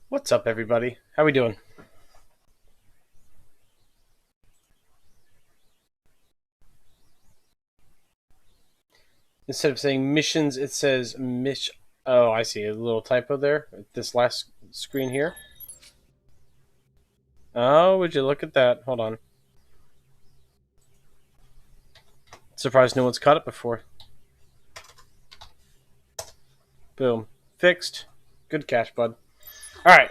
What's up, everybody? How we doing? Instead of saying missions, it says mission. Oh, I see a little typo there. This last screen here. Oh, would you look at that? Hold on. Surprised no one's caught it before. Boom. Fixed. Good catch, bud. All right,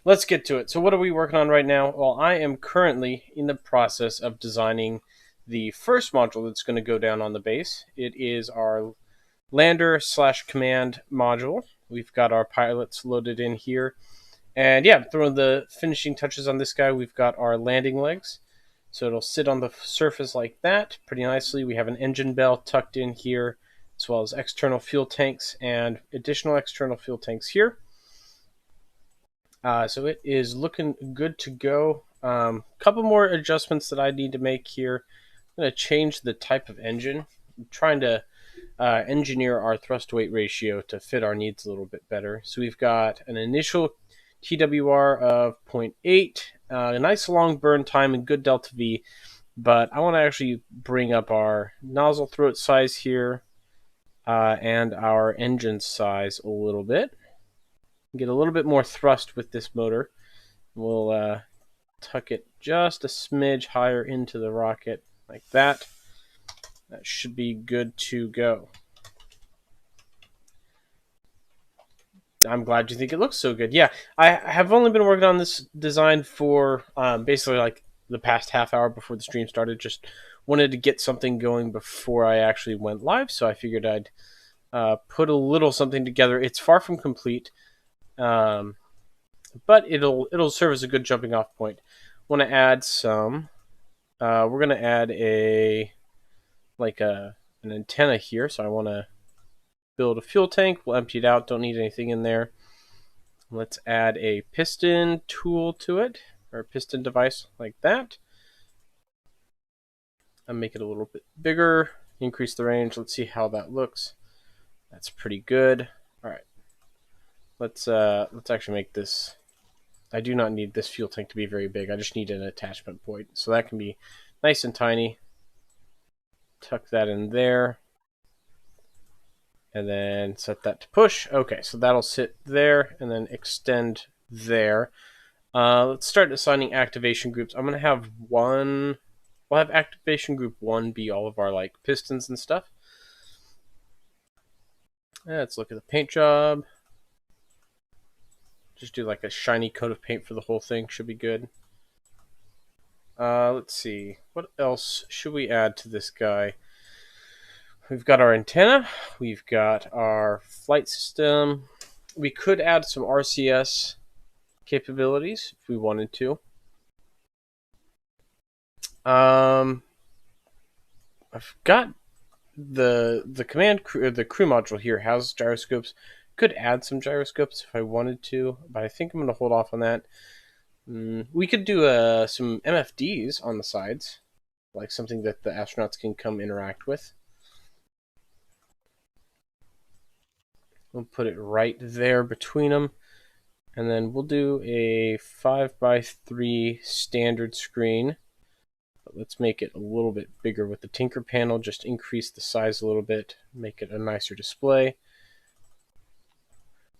let's get to it. So, what are we working on right now? Well, I am currently in the process of designing the first module that's going to go down on the base. It is our lander slash command module. We've got our pilots loaded in here. And yeah, throwing the finishing touches on this guy, we've got our landing legs. So it'll sit on the surface like that pretty nicely. We have an engine bell tucked in here, as well as external fuel tanks and additional external fuel tanks here. So it is looking good to go. Couple more adjustments that I need to make here. I'm going to change the type of engine. I'm trying to engineer our thrust weight ratio to fit our needs a little bit better. So we've got an initial TWR of 0.8, a nice long burn time and good delta V, but I want to actually bring up our nozzle throat size here and our engine size a little bit. Get a little bit more thrust with this motor. We'll tuck it just a smidge higher into the rocket like that. That should be good to go. I'm glad you think it looks so good. Yeah, I have only been working on this design for basically like the past half hour before the stream started. Just wanted to get something going before I actually went live, so I figured I'd put a little something together. It's far from complete, but it'll serve as a good jumping off point. Want to add some? We're gonna add an antenna here, so I want to build a fuel tank. We'll empty it out. Don't need anything in there. Let's add a piston tool to it, or a piston device like that. And make it a little bit bigger. Increase the range. Let's see how that looks. That's pretty good. All right. Let's actually make this. I do not need this fuel tank to be very big. I just need an attachment point, so that can be nice and tiny. Tuck that in there. And then set that to push. Okay, so that'll sit there and then extend there. Let's start assigning activation groups. I'm going to have one. We'll have activation group 1 be all of our like pistons and stuff. Let's look at the paint job. Just do like a shiny coat of paint for the whole thing. Should be good. Let's see. What else should we add to this guy? We've got our antenna. We've got our flight system. We could add some RCS capabilities if we wanted to. I've got the command crew, the crew module here has gyroscopes. Could add some gyroscopes if I wanted to, but I think I'm going to hold off on that. We could do some MFDs on the sides, like something that the astronauts can come interact with. We'll put it right there between them. And then we'll do a 5x3 standard screen. But let's make it a little bit bigger with the Tinker panel. Just increase the size a little bit. Make it a nicer display.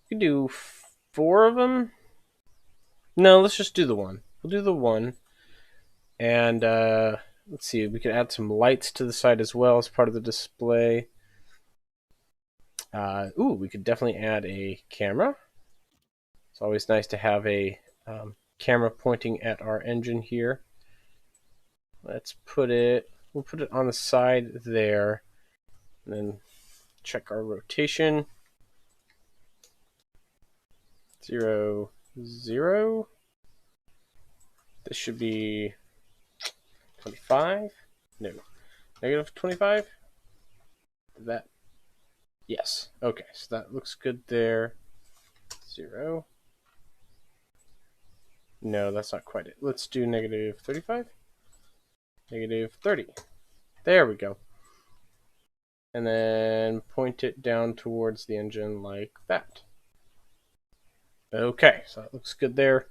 We can do 4 of them. No, let's just do the one. We'll do the one. And let's see. We could add some lights to the side as well as part of the display. We could definitely add a camera. It's always nice to have a camera pointing at our engine here. Let's put it, we'll put it on the side there, and then check our rotation. 0, 0. This should be 25. No, negative 25. That, yes. Okay, so that looks good there. 0. No, that's not quite it. Let's do negative 35. Negative 30. There we go. And then point it down towards the engine like that. Okay, so that looks good there.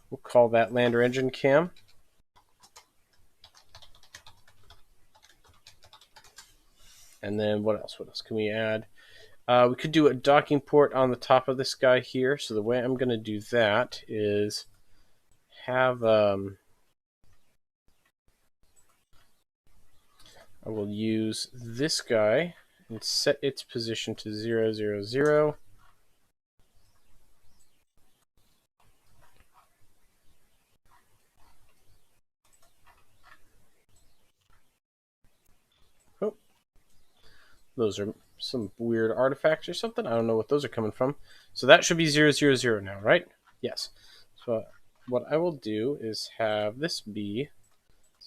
We'll call that lander engine cam. And then what else? What else can we add? We could do a docking port on the top of this guy here. So the way I'm going to do that is have I will use this guy and set its position to 0, 0, 0. Oh, those are some weird artifacts or something. I don't know what those are coming from. So that should be 0, 0, 0 now, right? Yes. So what I will do is have this be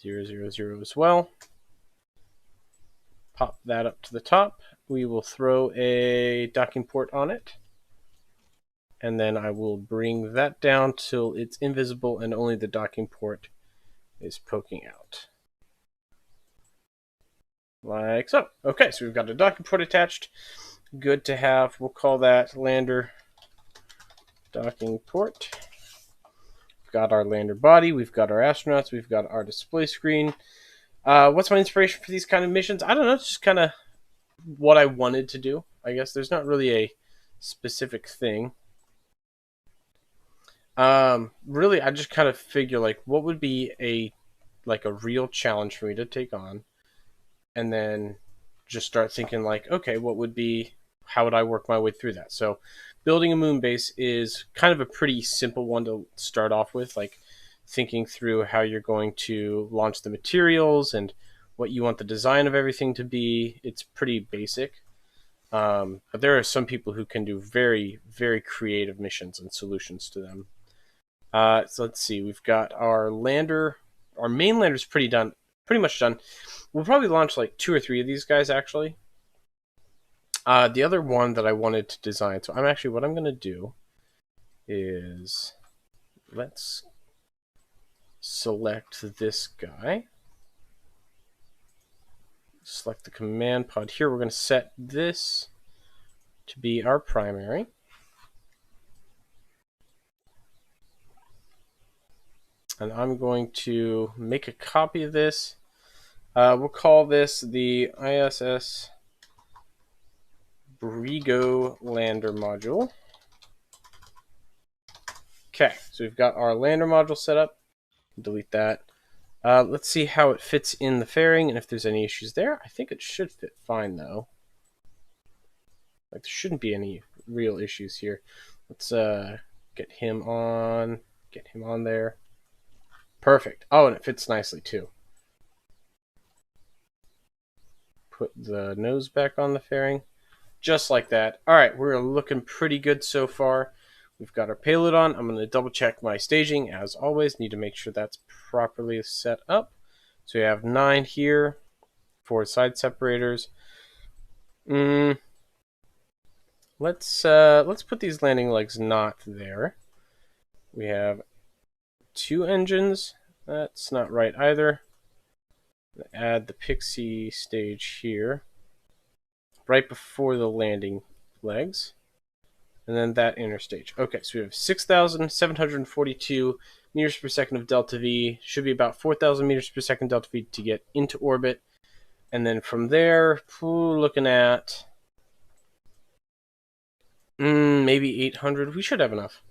0, 0, 0 as well. Pop that up to the top. We will throw a docking port on it. And then I will bring that down till it's invisible and only the docking port is poking out. Like so. Okay, so we've got a docking port attached. Good to have. We'll call that lander docking port. We've got our lander body. We've got our astronauts. We've got our display screen. What's my inspiration for these kind of missions? I don't know. It's just kind of what I wanted to do. I guess there's not really a specific thing. Really, I just kind of figure like what would be a real challenge for me to take on, and then just start thinking like, okay, how would I work my way through that? So building a moon base is kind of a pretty simple one to start off with, like thinking through how you're going to launch the materials and what you want the design of everything to be. It's pretty basic. But there are some people who can do very, very creative missions and solutions to them. So let's see. We've got our lander. Our main lander's pretty much done. We'll probably launch like 2 or 3 of these guys actually. The other one that I wanted to design. So what I'm going to do is let's select this guy. Select the command pod here. We're going to set this to be our primary. And I'm going to make a copy of this. We'll call this the ISS Brigo lander module. Okay, so we've got our lander module set up. Delete that. Let's see how it fits in the fairing and if there's any issues there. I think it should fit fine though. Like there shouldn't be any real issues here. Let's get him on there. Perfect. Oh, and it fits nicely too. Put the nose back on the fairing. Just like that. Alright, we're looking pretty good so far. We've got our payload on. I'm going to double check my staging as always. Need to make sure that's properly set up. So we have 9 here. 4 side separators. Let's put these landing legs not there. We have 2 engines. That's not right either. Add the pixie stage here. Right before the landing legs. And then that inner stage. Okay, so we have 6,742 meters per second of delta V. Should be about 4,000 meters per second delta V to get into orbit. And then from there, looking at maybe 800. We should have enough.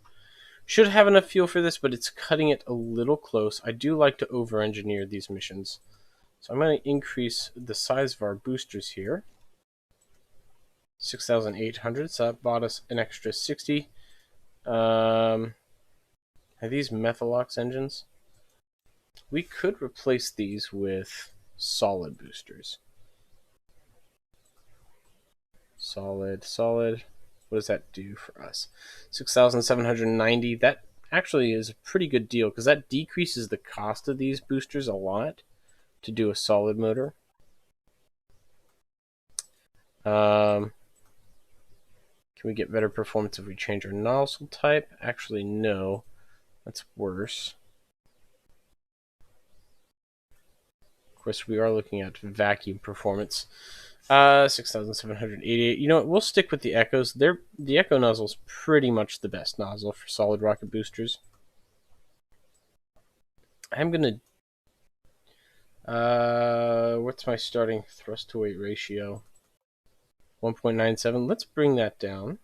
Should have enough fuel for this, but it's cutting it a little close. I do like to over-engineer these missions. So I'm going to increase the size of our boosters here. 6,800, so that bought us an extra 60. Are these Methalox engines? We could replace these with solid boosters. Solid. What does that do for us? 6,790. That actually is a pretty good deal because that decreases the cost of these boosters a lot to do a solid motor. Can we get better performance if we change our nozzle type? Actually, no. That's worse. Of course, we are looking at vacuum performance. 6,788. You know what? We'll stick with the Echoes. The Echo nozzle's pretty much the best nozzle for solid rocket boosters. I'm gonna. What's my starting thrust to weight ratio? 1.97. Let's bring that down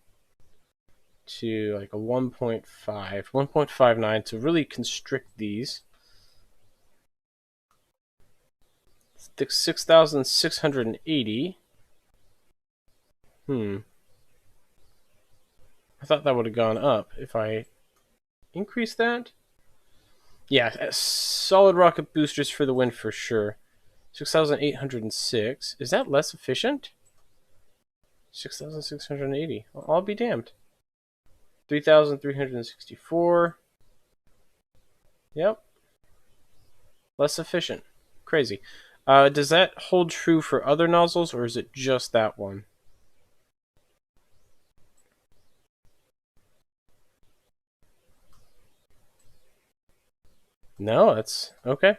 to like a 1.5, 1.59 to really constrict these. 6,680. I thought that would have gone up if I increase that. Yeah, solid rocket boosters for the win for sure. 6,806. Is that less efficient? 6,680. I'll be damned. 3,364. Yep. Less efficient. Crazy. Does that hold true for other nozzles, or is it just that one? No, that's okay.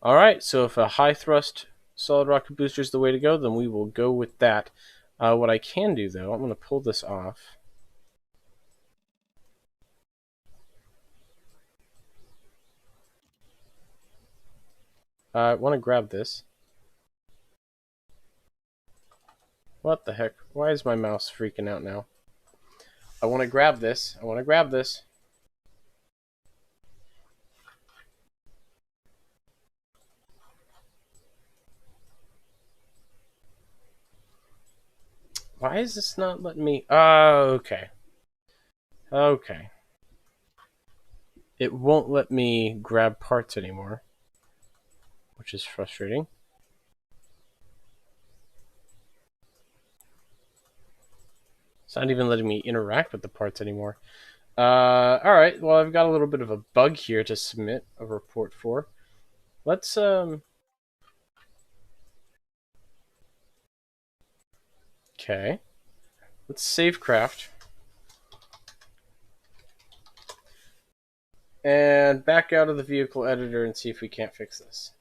All right, so if a high thrust solid rocket booster is the way to go, then we will go with that. What I can do, though, I'm going to pull this off. I want to grab this. What the heck? Why is my mouse freaking out now? I want to grab this. I want to grab this. Why is this not letting me? Okay. Okay. It won't let me grab parts anymore, which is frustrating. It's not even letting me interact with the parts anymore. Alright, well, I've got a little bit of a bug here to submit a report for. Let's, okay. Let's save craft. And back out of the vehicle editor and see if we can't fix this.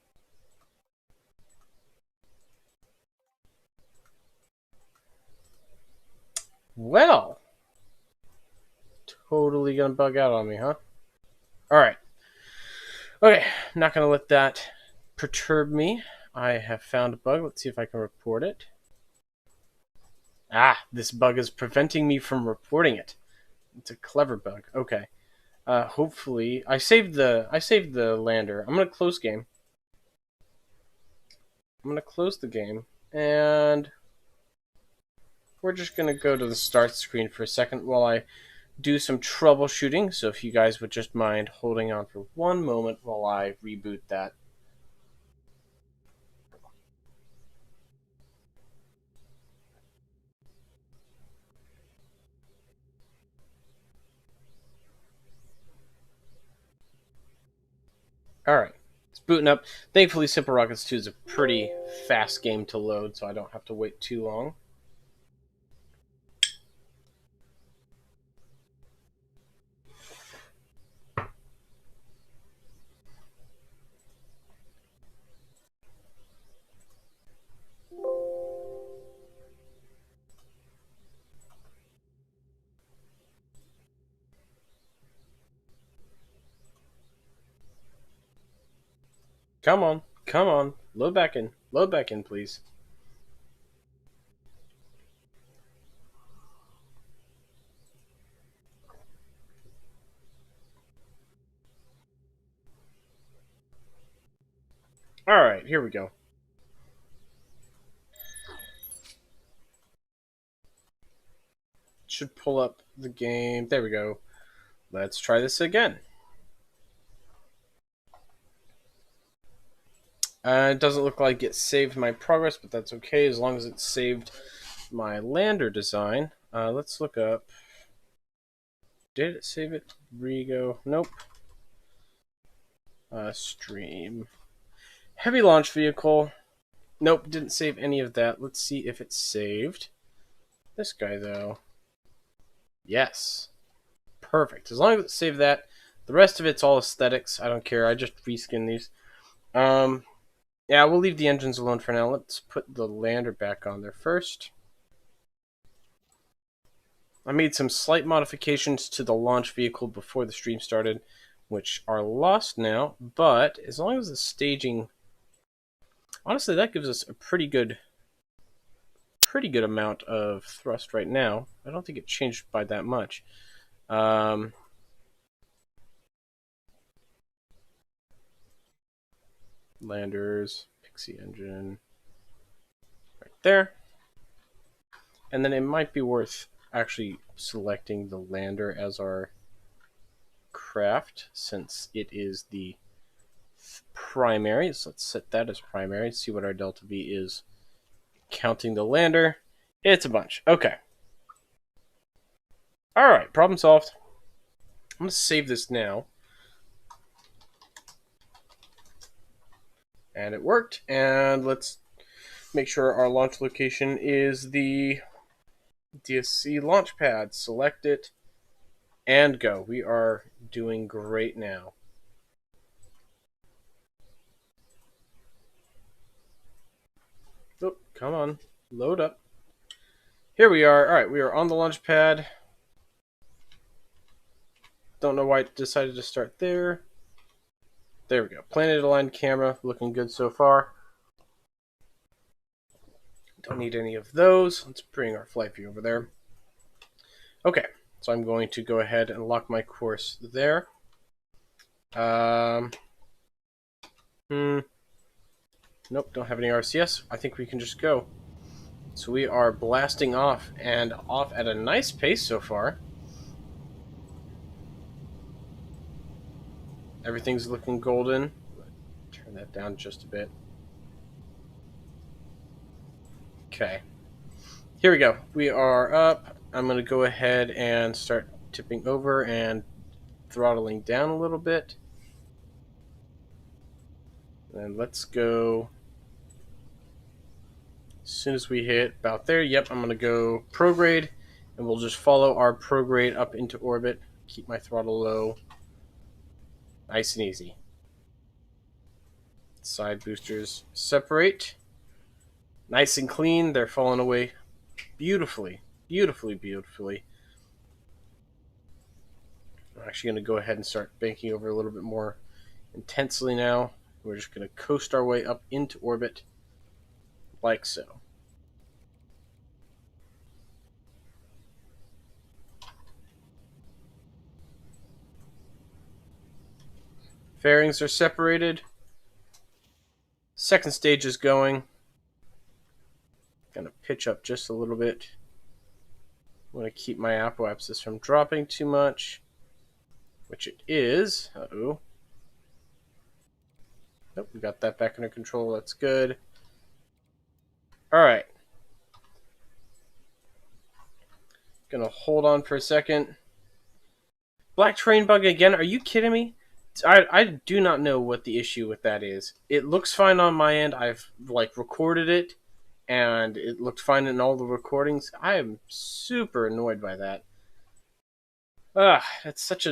Well, totally gonna bug out on me, huh? Alright. Okay, not gonna let that perturb me. I have found a bug. Let's see if I can report it. Ah, this bug is preventing me from reporting it. It's a clever bug. Okay. Hopefully, I saved the lander. I'm gonna close game. I'm gonna close the game, and we're just gonna go to the start screen for a second while I do some troubleshooting. So if you guys would just mind holding on for one moment while I reboot that. Alright, it's booting up. Thankfully, SimpleRockets 2 is a pretty fast game to load, so I don't have to wait too long. Come on, come on. Load back in. Load back in, please. Alright, here we go. Should pull up the game. There we go. Let's try this again. It doesn't look like it saved my progress, but that's okay as long as it saved my lander design. Let's look up. Did it save it? Brigo. Nope. Stream. Heavy launch vehicle. Nope, didn't save any of that. Let's see if it's saved. This guy, though. Yes. Perfect. As long as it saved that. The rest of it's all aesthetics. I don't care. I just reskin these. Yeah, we'll leave the engines alone for now. Let's put the lander back on there first. I made some slight modifications to the launch vehicle before the stream started, which are lost now, but as long as the staging... Honestly, that gives us a pretty good amount of thrust right now. I don't think it changed by that much. Landers, Pixie engine, right there. And then it might be worth actually selecting the lander as our craft, since it is the primary. So let's set that as primary, see what our delta V is. Counting the lander, it's a bunch. Okay. Alright, problem solved. I'm going to save this now. And it worked. And let's make sure our launch location is the DSC launch pad. Select it and go. We are doing great now. Oh, come on. Load up. Here we are. Alright, we are on the launch pad. Don't know why it decided to start there. There we go. Planet aligned camera. Looking good so far. Don't need any of those. Let's bring our flight view over there. Okay, so I'm going to go ahead and lock my course there. Nope, don't have any RCS. I think we can just go. So we are blasting off, and off at a nice pace so far. Everything's looking golden. Turn that down just a bit. Okay. Here we go. We are up. I'm going to go ahead and start tipping over and throttling down a little bit. And let's go. As soon as we hit about there, yep, I'm going to go prograde, and we'll just follow our prograde up into orbit. Keep my throttle low. Nice and easy. Side boosters separate. Nice and clean. They're falling away beautifully. Beautifully, beautifully. I'm actually going to go ahead and start banking over a little bit more intensely now. We're just going to coast our way up into orbit like so. Fairings are separated. Second stage is going. Gonna pitch up just a little bit. I'm gonna keep my apoapsis from dropping too much, which it is. Uh-oh. Nope, we got that back under control. That's good. All right. Gonna hold on for a second. Black terrain bug again? Are you kidding me? I do not know what the issue with that is. It looks fine on my end. I've recorded it, and it looked fine in all the recordings. I am super annoyed by that. It's such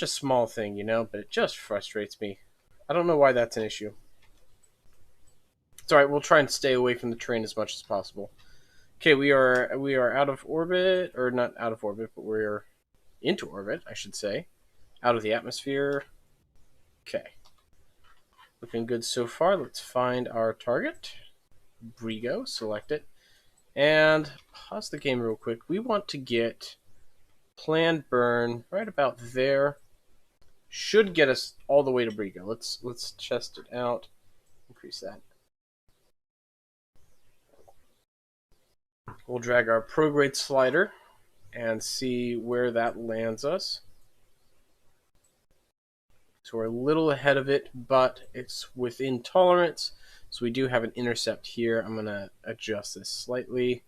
a small thing, you know, but it just frustrates me. I don't know why that's an issue. It's alright, we'll try and stay away from the terrain as much as possible. Okay, we are out of orbit, or not out of orbit, but we're into orbit, I should say. Out of the atmosphere. Okay. Looking good so far. Let's find our target. Brigo, select it. And pause the game real quick. We want to get planned burn right about there. Should get us all the way to Brigo. Let's test it out. Increase that. We'll drag our prograde slider and see where that lands us. So we're a little ahead of it, but it's within tolerance. So we do have an intercept here. I'm going to adjust this slightly.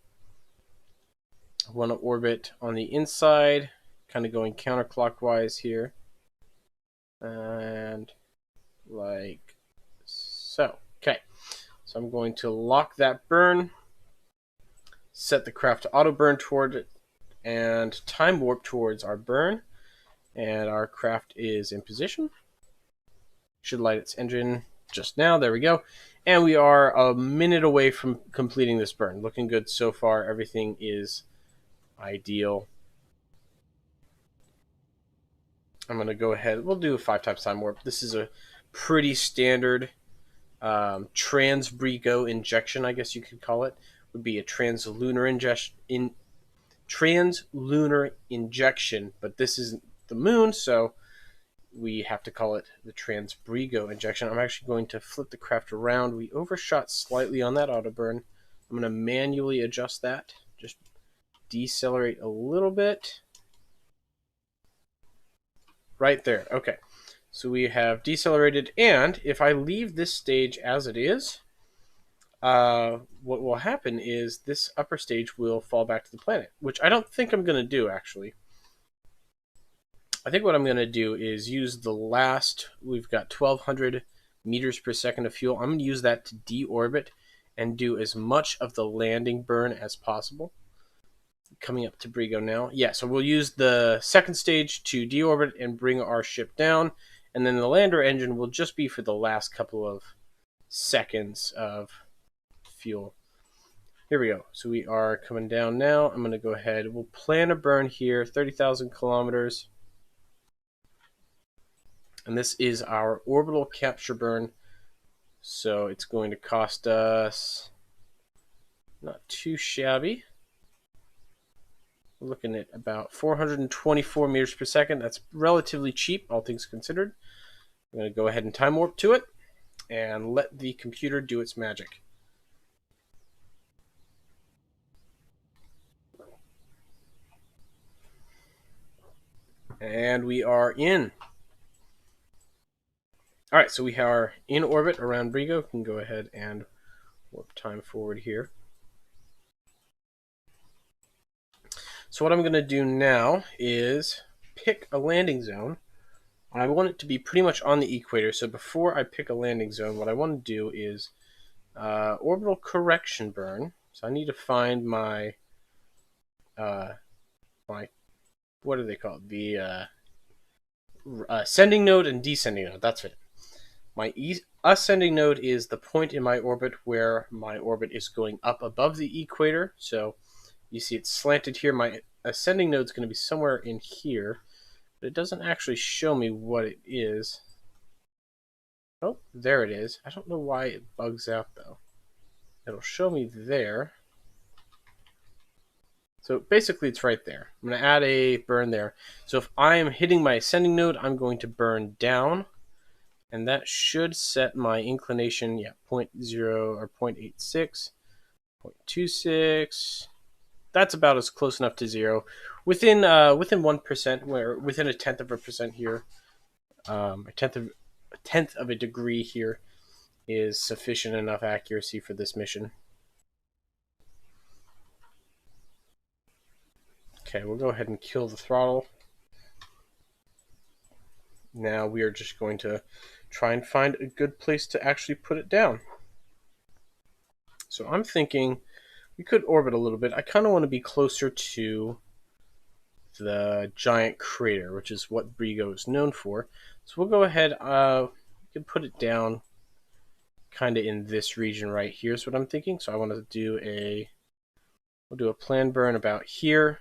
I want to orbit on the inside, kind of going counterclockwise here. And like so. Okay. So I'm going to lock that burn. Set the craft to auto burn toward it and time warp towards our burn. And our craft is in position. Should light its engine just now. There we go. And we are a minute away from completing this burn. Looking good so far. Everything is ideal. I'm going to go ahead. We'll do a 5 times time warp. This is a pretty standard Trans-Brigo injection, I guess you could call it. Would be a translunar injection, but this isn't the moon, so we have to call it the Trans-Brigo injection. I'm actually going to flip the craft around. We overshot slightly on that auto burn. I'm going to manually adjust that. Just decelerate a little bit. Right there. Okay. So we have decelerated, and if I leave this stage as it is, what will happen is this upper stage will fall back to the planet, which I don't think I'm going to do, actually. I think what I'm going to do is use the last, we've got 1,200 meters per second of fuel. I'm going to use that to deorbit and do as much of the landing burn as possible. Coming up to Brigo now. Yeah, so we'll use the second stage to deorbit and bring our ship down, and then the lander engine will just be for the last couple of seconds of fuel. Here we go. So we are coming down now. I'm going to go ahead. We'll plan a burn here, 30,000 kilometers. And this is our orbital capture burn. So it's going to cost us not too shabby. We're looking at about 424 meters per second. That's relatively cheap, all things considered. I'm going to go ahead and time warp to it and let the computer do its magic. And we are in. All right, so we are in orbit around Brigo. We can go ahead and warp time forward here. So what I'm going to do now is pick a landing zone. I want it to be pretty much on the equator. So before I pick a landing zone, what I want to do is orbital correction burn. So I need to find my what do they call it? The ascending node and descending node. That's it. My ascending node is the point in my orbit where my orbit is going up above the equator. So you see it's slanted here. My ascending node is going to be somewhere in here, but it doesn't actually show me what it is. Oh, there it is. I don't know why it bugs out though. It'll show me there. So basically it's right there. I'm going to add a burn there. So if I am hitting my ascending node, I'm going to burn down. And that should set my inclination, 0.0 or 0.86, 0.26. That's about as close enough to zero. Within 1%, where within a tenth of a percent here, a tenth of a degree here is sufficient enough accuracy for this mission. Okay, we'll go ahead and kill the throttle. Now we are just going to try and find a good place to actually put it down. So I'm thinking we could orbit a little bit. I kind of want to be closer to the giant crater, which is what Brigo is known for. So we'll go ahead, we can put it down kind of in this region right here is what I'm thinking. So I want to do we'll do a plan burn about here.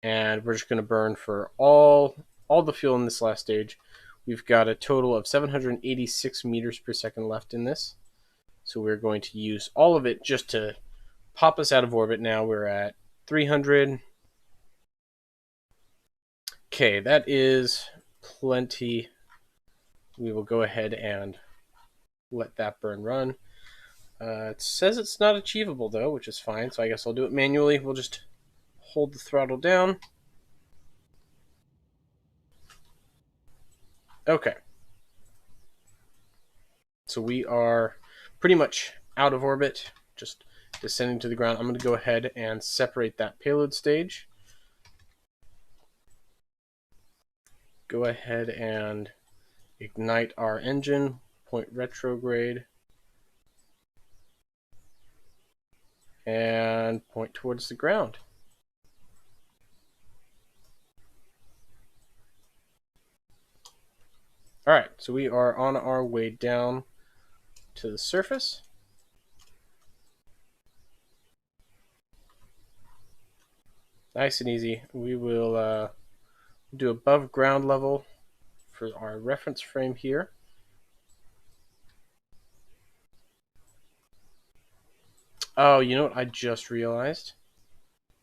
And we're just going to burn for all the fuel in this last stage. We've got a total of 786 meters per second left in this. So we're going to use all of it just to pop us out of orbit now. We're at 300. Okay, that is plenty. We will go ahead and let that burn run. It says it's not achievable though, which is fine. So I guess I'll do it manually. We'll just hold the throttle down. Okay. So we are pretty much out of orbit, just descending to the ground. I'm going to go ahead and separate that payload stage. Go ahead and ignite our engine, point retrograde, and point towards the ground. All right, so we are on our way down. to the surface. Nice and easy. We will do above ground level for our reference frame here. Oh, you know what I just realized?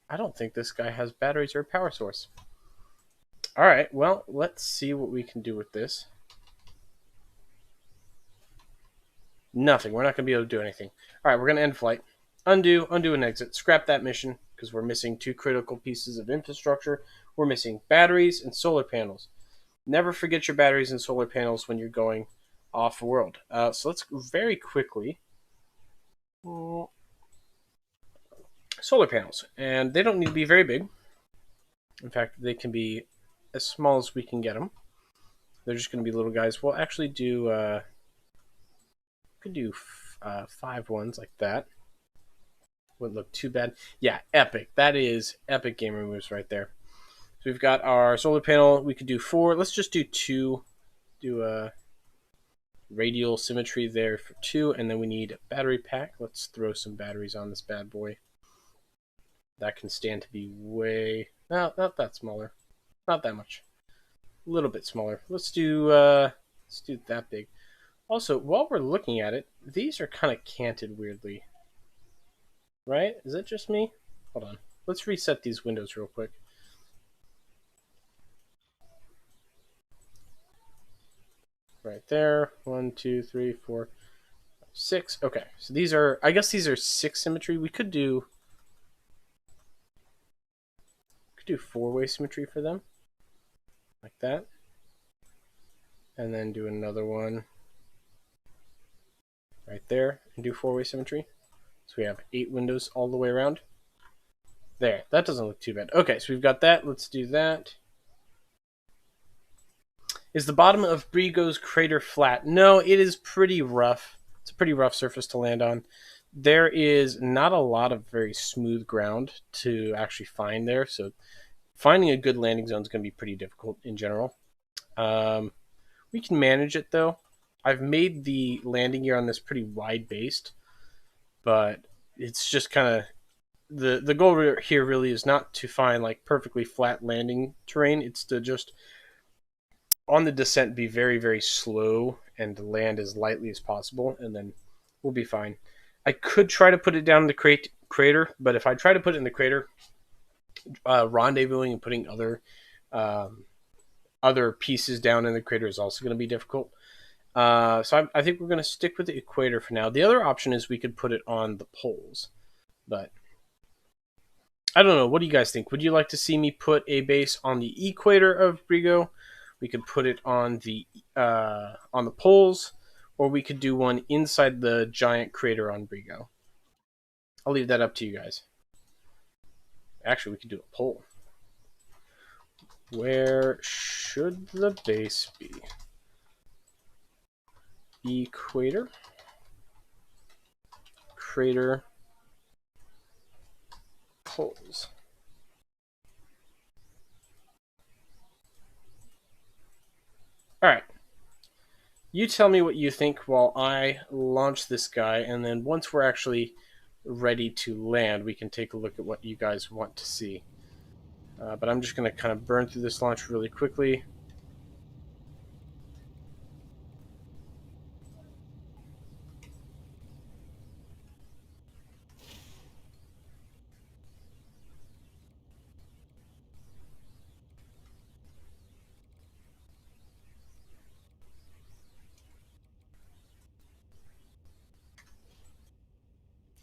I don't think this guy has batteries or a power source. All right, well, let's see what we can do with this. Nothing. We're not going to be able to do anything. All right, we're going to end flight. Undo and exit. Scrap that mission because we're missing two critical pieces of infrastructure. We're missing batteries and solar panels. Never forget your batteries and solar panels when you're going off-world. So let's very quickly... solar panels. And they don't need to be very big. In fact, they can be as small as we can get them. They're just going to be little guys. We'll actually do... could do 5 ones like that. Wouldn't look too bad. Yeah, epic. That is epic gamer moves right there. So we've got our solar panel. We could do 4. Let's just do 2. Do a radial symmetry there for 2. And then we need a battery pack. Let's throw some batteries on this bad boy. That can stand to be way... No, not that smaller. Not that much. A little bit smaller. Let's do that big. Also, while we're looking at it, these are kind of canted weirdly. Right? Is that just me? Hold on. Let's reset these windows real quick. Right there. 1, 2, 3, 4, 6. Okay. So these are, I guess these are 6 symmetry. We could do 4-way symmetry for them. Like that. And then do another one right there and do 4-way symmetry. So we have 8 windows all the way around. There, that doesn't look too bad. Okay, so we've got that. Let's do that. Is the bottom of Brigo's crater flat? No, it is pretty rough. It's a pretty rough surface to land on. There is not a lot of very smooth ground to actually find there, so finding a good landing zone is going to be pretty difficult in general. We can manage it, though. I've made the landing gear on this pretty wide-based, but it's just kind of... The goal here really is not to find like perfectly flat landing terrain. It's to just, on the descent, be very, very slow and land as lightly as possible, and then we'll be fine. I could try to put it down in the crater, but if I try to put it in the crater, rendezvousing and putting other pieces down in the crater is also going to be difficult. So I think we're going to stick with the equator for now. The other option is we could put it on the poles, but I don't know. What do you guys think? Would you like to see me put a base on the equator of Brigo? We could put it on the poles, or we could do one inside the giant crater on Brigo. I'll leave that up to you guys. Actually, we could do a pole. Where should the base be? Equator. Crater. Poles. All right. You tell me what you think while I launch this guy, and then once we're actually ready to land, we can take a look at what you guys want to see. But I'm just going to kind of burn through this launch really quickly.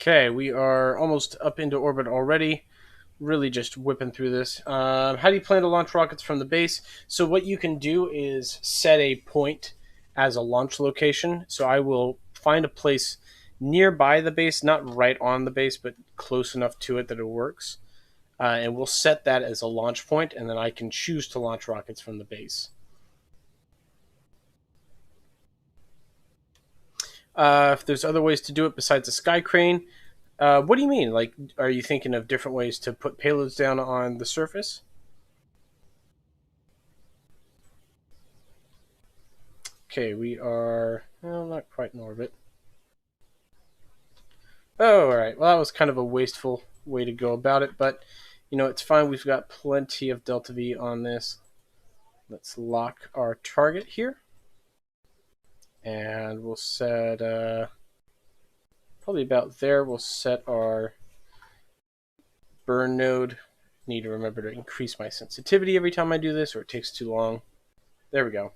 Okay, we are almost up into orbit already. Really just whipping through this. How do you plan to launch rockets from the base? So what you can do is set a point as a launch location. So I will find a place nearby the base, not right on the base, but close enough to it that it works. And we'll set that as a launch point, and then I can choose to launch rockets from the base. If there's other ways to do it besides a sky crane, what do you mean? Like, are you thinking of different ways to put payloads down on the surface? Okay, we are, well, not quite in orbit. Oh, all right. Well, that was kind of a wasteful way to go about it, but you know, it's fine. We've got plenty of delta V on this. Let's lock our target here. And we'll set probably about there. We'll set our burn node. Need to remember to increase my sensitivity every time I do this, or it takes too long. There we go.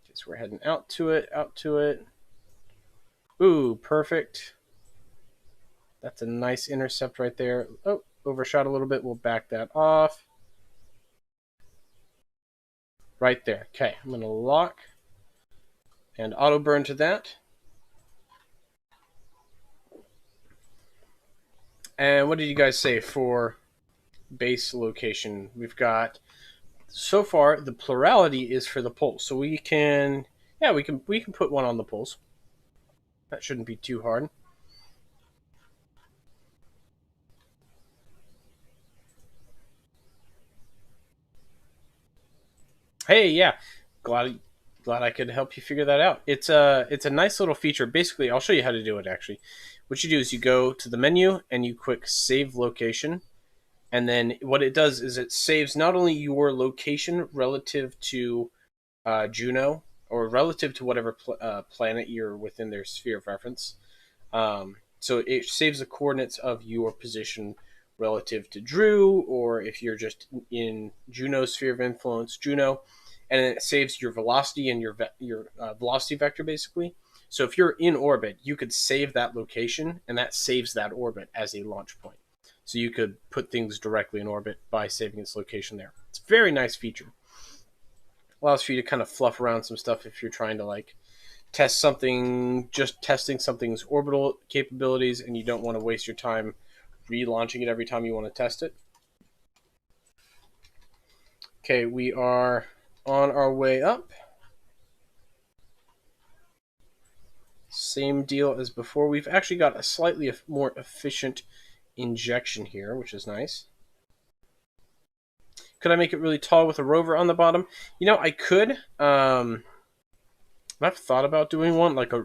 Okay, so we're heading out to it, out to it. Ooh, perfect. That's a nice intercept right there. Oh, overshot a little bit. We'll back that off. Right there. Okay, I'm going to lock and auto burn to that. And what did you guys say for base location? We've got, so far, the plurality is for the poles. So we can, yeah, we can put one on the poles. That shouldn't be too hard. Hey, yeah, glad I could help you figure that out. It's a nice little feature. Basically, I'll show you how to do it. Actually, what you do is you go to the menu and you click Save Location, and then what it does is it saves not only your location relative to Juno or relative to whatever planet you're within their sphere of reference. So it saves the coordinates of your position relative to Drew, or if you're just in Juno's sphere of influence, Juno, and it saves your velocity and your velocity vector basically. So if you're in orbit, you could save that location, and that saves that orbit as a launch point. So you could put things directly in orbit by saving its location there. It's a very nice feature. Allows for you to kind of fluff around some stuff if you're trying to like test something, just testing something's orbital capabilities, and you don't want to waste your time relaunching it every time you want to test it. Okay, we are on our way up. Same deal as before. We've actually got a slightly more efficient injection here, which is nice. Could I make it really tall with a rover on the bottom? You know, I could. I've thought about doing one, like a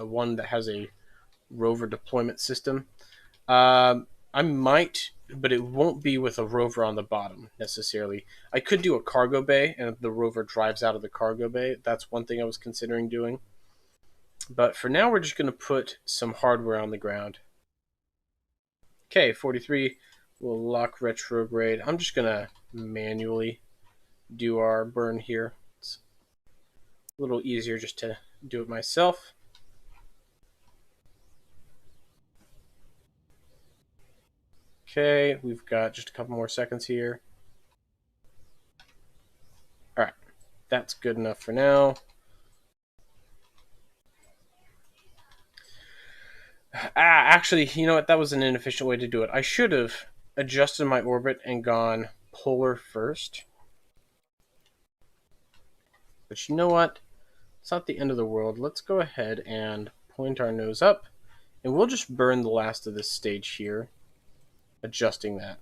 one that has a rover deployment system. I might, but it won't be with a rover on the bottom necessarily. I could do a cargo bay, and the rover drives out of the cargo bay. That's one thing I was considering doing. But for now, we're just going to put some hardware on the ground. Okay, 43. We'll lock retrograde. I'm just going to manually do our burn here. It's a little easier just to do it myself. Okay, we've got just a couple more seconds here. All right, that's good enough for now. Actually, you know what? That was an inefficient way to do it. I should have adjusted my orbit and gone polar first. But you know what? It's not the end of the world. Let's go ahead and point our nose up, and we'll just burn the last of this stage here, adjusting that.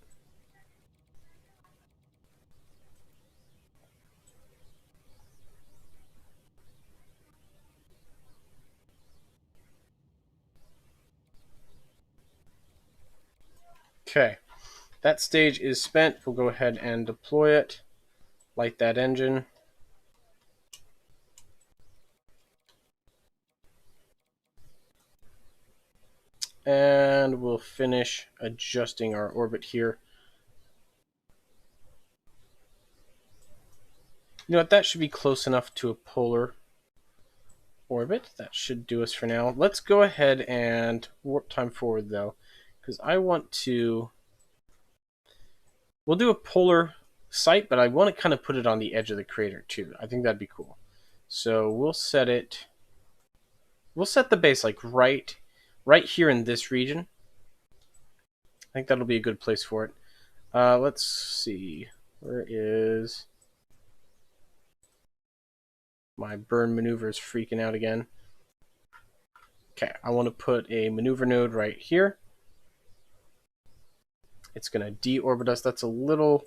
Okay, that stage is spent. We'll go ahead and deploy it. Light that engine. And we'll finish adjusting our orbit here. You know what? That should be close enough to a polar orbit. That should do us for now. Let's go ahead and warp time forward, though, because I want to... We'll do a polar sight, but I want to kind of put it on the edge of the crater, too. I think that'd be cool. So we'll set it... We'll set the base, like, right here in this region. I think that'll be a good place for it. Let's see. Where is... My burn maneuver is freaking out again. Okay, I want to put a maneuver node right here. It's going to deorbit us. That's a little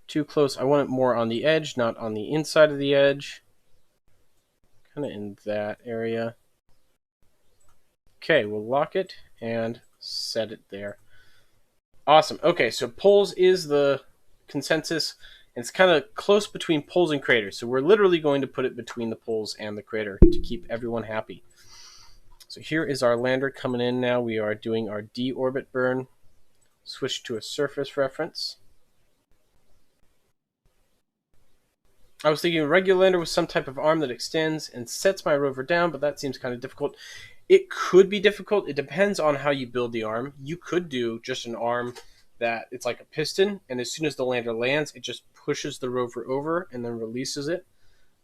too close. I want it more on the edge, not on the inside of the edge. Kind of in that area. Okay, we'll lock it, and set it there. Awesome. Okay, so poles is the consensus. It's kind of close between poles and craters. So we're literally going to put it between the poles and the crater to keep everyone happy. So here is our lander coming in now. We are doing our deorbit burn. Switch to a surface reference. I was thinking a regular lander with some type of arm that extends and sets my rover down, but that seems kind of difficult. It could be difficult. It depends on how you build the arm. You could do just an arm that it's like a piston, and as soon as the lander lands, it just pushes the rover over and then releases it.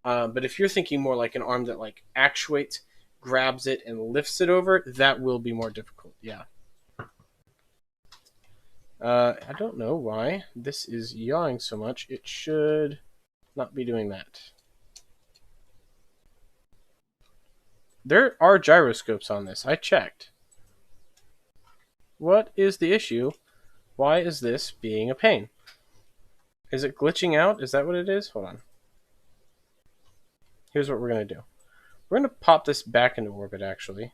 But if you're thinking more like an arm that like actuates, grabs it, and lifts it over, that will be more difficult. Yeah. I don't know why this is yawing so much. It should not be doing that. There are gyroscopes on this. I checked. What is the issue? Why is this being a pain? Is it glitching out? Is that what it is? Hold on. Here's what we're going to do. We're going to pop this back into orbit, actually.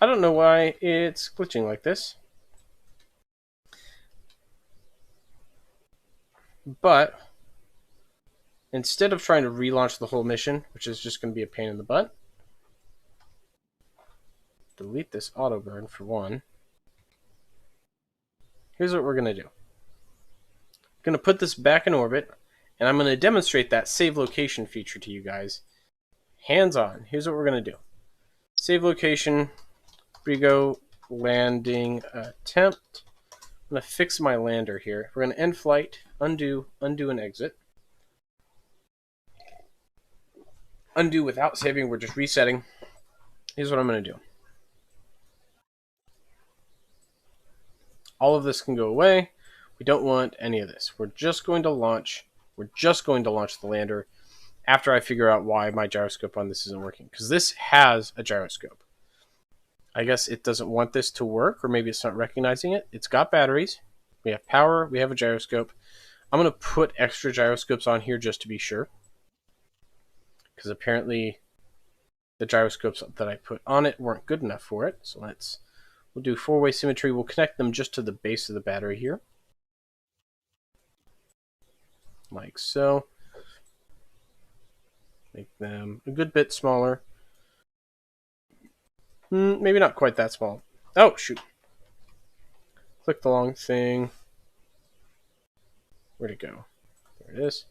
I don't know why it's glitching like this. But instead of trying to relaunch the whole mission, which is just going to be a pain in the butt, delete this auto burn for one. Here's what we're going to do. I'm going to put this back in orbit, and I'm going to demonstrate that save location feature to you guys. Hands on. Here's what we're going to do. Save location, Brigo landing attempt. I'm going to fix my lander here. We're going to end flight, undo, and exit. Undo without saving, we're just resetting. Here's what I'm going to do. All of this can go away. We don't want any of this. We're just going to launch the lander after I figure out why my gyroscope on this isn't working. Because this has a gyroscope. I guess it doesn't want this to work, or maybe it's not recognizing it. It's got batteries. We have power. We have a gyroscope. I'm going to put extra gyroscopes on here just to be sure. Because apparently the gyroscopes that I put on it weren't good enough for it. So we'll do four-way symmetry. We'll connect them just to the base of the battery here. Like so. Make them a good bit smaller. Maybe not quite that small. Oh, shoot. Click the long thing. Where'd it go? There it is.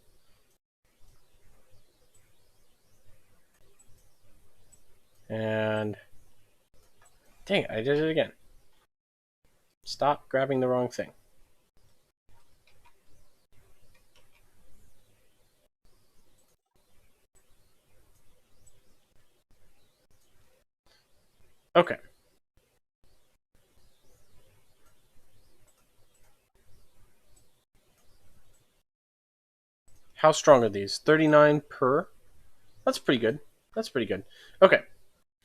And dang it, I did it again. Stop grabbing the wrong thing. Okay. How strong are these? 39 per? That's pretty good. That's pretty good. Okay.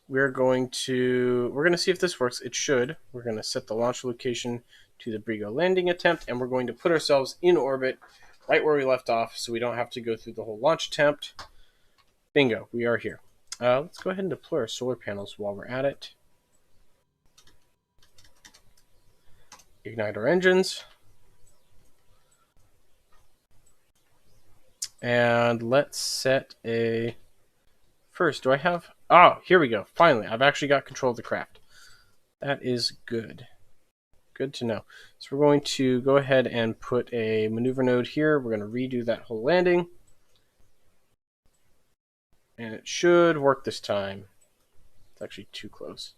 We're going to see if this works. It should. We're going to set the launch location to the Brigo landing attempt, and we're going to put ourselves in orbit right where we left off so we don't have to go through the whole launch attempt. Bingo. We are here. Let's go ahead and deploy our solar panels while we're at it. Ignite our engines. And let's set a... First, do I have... Oh, here we go. Finally, I've actually got control of the craft. That is good. Good to know. So we're going to go ahead and put a maneuver node here. We're going to redo that whole landing. And it should work this time. It's actually too close.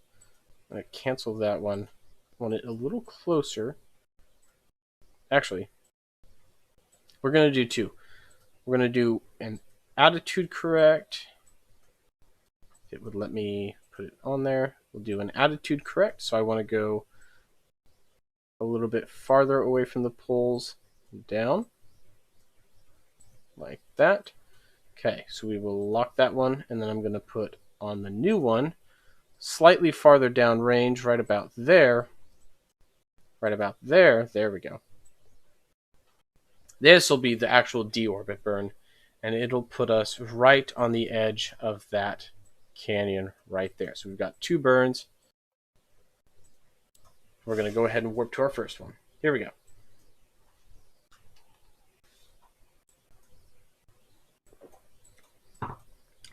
I'm going to cancel that one. I want it a little closer. Actually, we're going to do two. We're going to do an attitude correct. If it would let me put it on there. We'll do an attitude correct. So I want to go a little bit farther away from the poles, down. Like that. Okay, so we will lock that one, and then I'm going to put on the new one, slightly farther down range, right about there. Right about there. There we go. This will be the actual deorbit burn, and it'll put us right on the edge of that canyon right there. So we've got 2 burns. We're going to go ahead and warp to our first one. Here we go.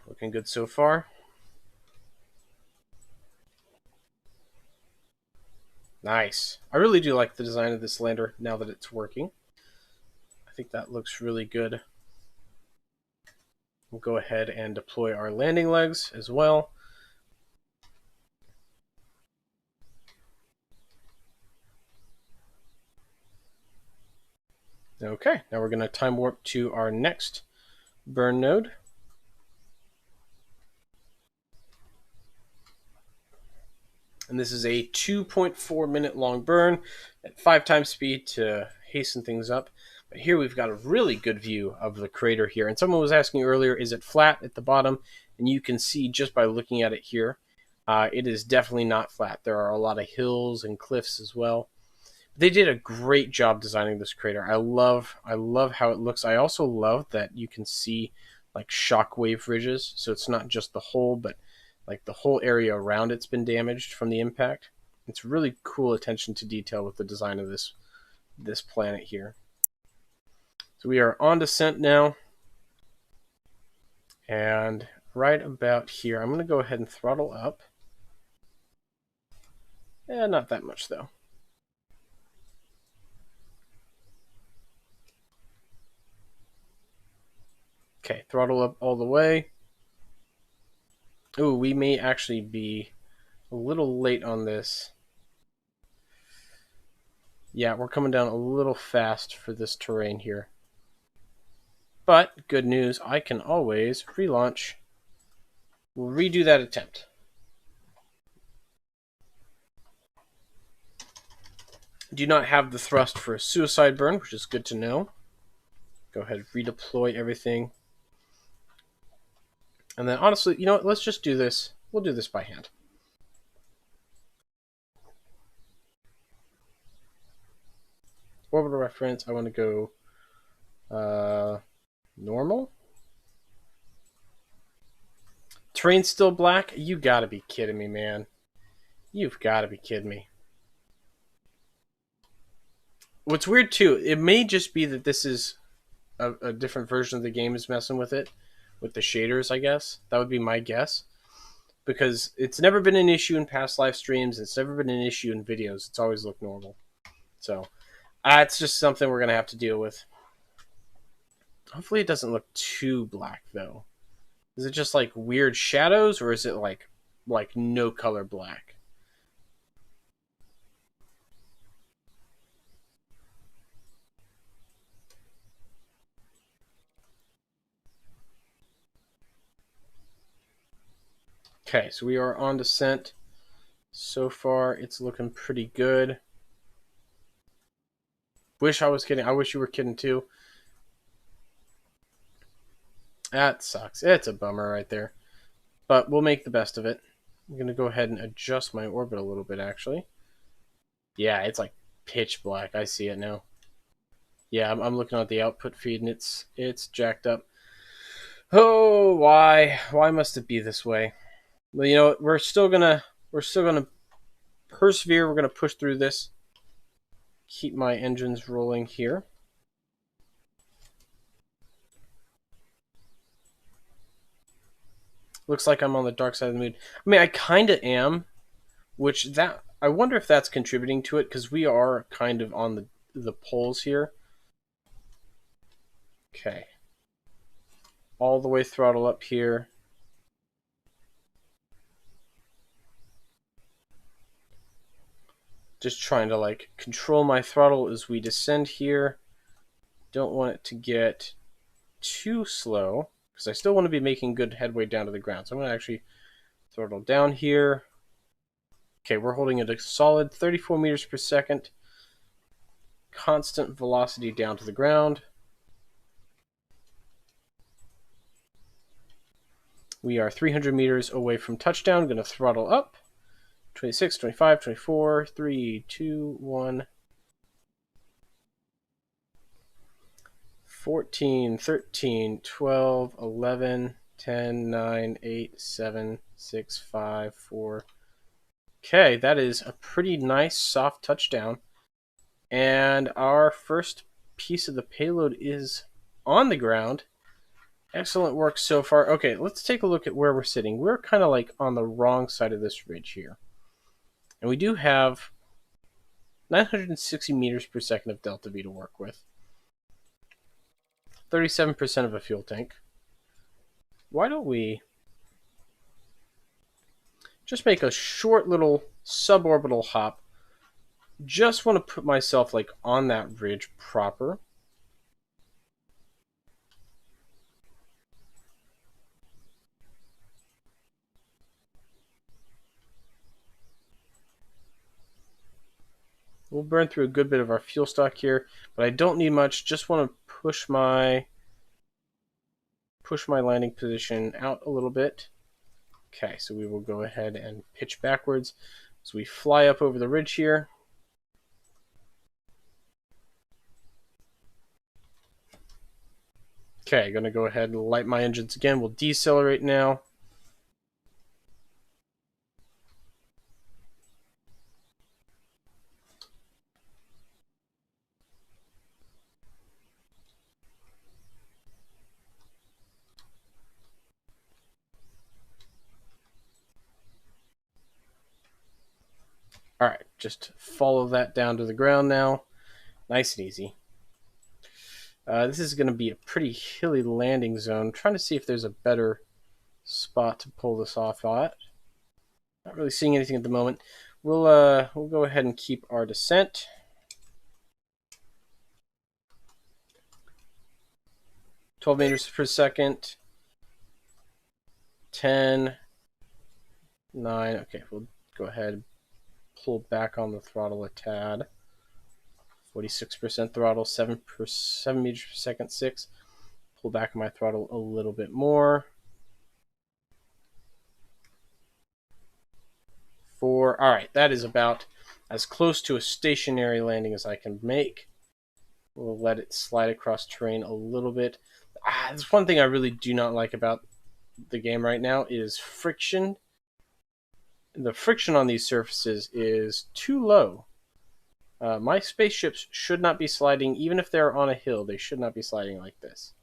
Looking good so far. Nice. I really do like the design of this lander now that it's working. I think that looks really good. We'll go ahead and deploy our landing legs as well. Okay, now we're going to time warp to our next burn node. And this is a 2.4 minute long burn at 5 times speed to hasten things up. But here we've got a really good view of the crater here. And someone was asking earlier, is it flat at the bottom? And you can see just by looking at it here, it is definitely not flat. There are a lot of hills and cliffs as well. They did a great job designing this crater. I love how it looks. I also love that you can see like shockwave ridges. So it's not just the hole, but like the whole area around it's been damaged from the impact. It's really cool attention to detail with the design of this planet here. So we are on descent now. And right about here, I'm going to go ahead and throttle up. Not that much though. Okay, throttle up all the way. Ooh, we may actually be a little late on this. Yeah, we're coming down a little fast for this terrain here. But, good news, I can always relaunch. We'll redo that attempt. Do not have the thrust for a suicide burn, which is good to know. Go ahead, redeploy everything. And then, honestly, you know what? Let's just do this. We'll do this by hand. Orbital reference, I want to go normal. Terrain's still black? You gotta be kidding me, man. You've gotta be kidding me. What's weird, too, it may just be that this is a different version of the game is messing with it. With the shaders, I guess. That would be my guess. Because it's never been an issue in past live streams. It's never been an issue in videos. It's always looked normal. So, it's just something we're going to have to deal with. Hopefully it doesn't look too black, though. Is it just like weird shadows, or is it like no color black? Okay, so we are on descent. So far, it's looking pretty good. Wish I was kidding. I wish you were kidding too. That sucks. It's a bummer right there. But we'll make the best of it. I'm going to go ahead and adjust my orbit a little bit, actually. Yeah, it's like pitch black. I see it now. Yeah, I'm looking at the output feed, and it's jacked up. Oh, why? Why must it be this way? Well, you know, we're still gonna persevere. We're gonna push through this. Keep my engines rolling here. Looks like I'm on the dark side of the moon. I mean, I kind of am, I wonder if that's contributing to it, because we are kind of on the poles here. Okay. All the way throttle up here. Just trying to like control my throttle as we descend here. Don't want it to get too slow, because I still want to be making good headway down to the ground. So I'm going to actually throttle down here. Okay, we're holding it a solid 34 meters per second. Constant velocity down to the ground. We are 300 meters away from touchdown. Going to throttle up. 26, 25, 24, 3, 2, 1. 14, 13, 12, 11, 10, 9, 8, 7, 6, 5, 4. Okay, that is a pretty nice soft touchdown. And our first piece of the payload is on the ground. Excellent work so far. Okay, let's take a look at where we're sitting. We're kind of like on the wrong side of this ridge here. And we do have 960 meters per second of delta V to work with. 37% of a fuel tank. Why don't we just make a short little suborbital hop? Just want to put myself like on that ridge proper. We'll burn through a good bit of our fuel stock here, but I don't need much. Just want to push my landing position out a little bit. Okay, so we will go ahead and pitch backwards as we fly up over the ridge here. Okay, going to go ahead and light my engines again. We'll decelerate now. All right, just follow that down to the ground now. Nice and easy. This is going to be a pretty hilly landing zone. I'm trying to see if there's a better spot to pull this off at. Not really seeing anything at the moment. We'll go ahead and keep our descent. "12 meters per second. 10, 9. Okay, we'll go ahead, pull back on the throttle a tad. 46% throttle, 7 meters per second, 6. Pull back on my throttle a little bit more. 4. All right, that is about as close to a stationary landing as I can make. We'll let it slide across terrain a little bit. That's one thing I really do not like about the game right now is friction. The friction on these surfaces is too low. My spaceships should not be sliding, even if they're on a hill, they should not be sliding like this.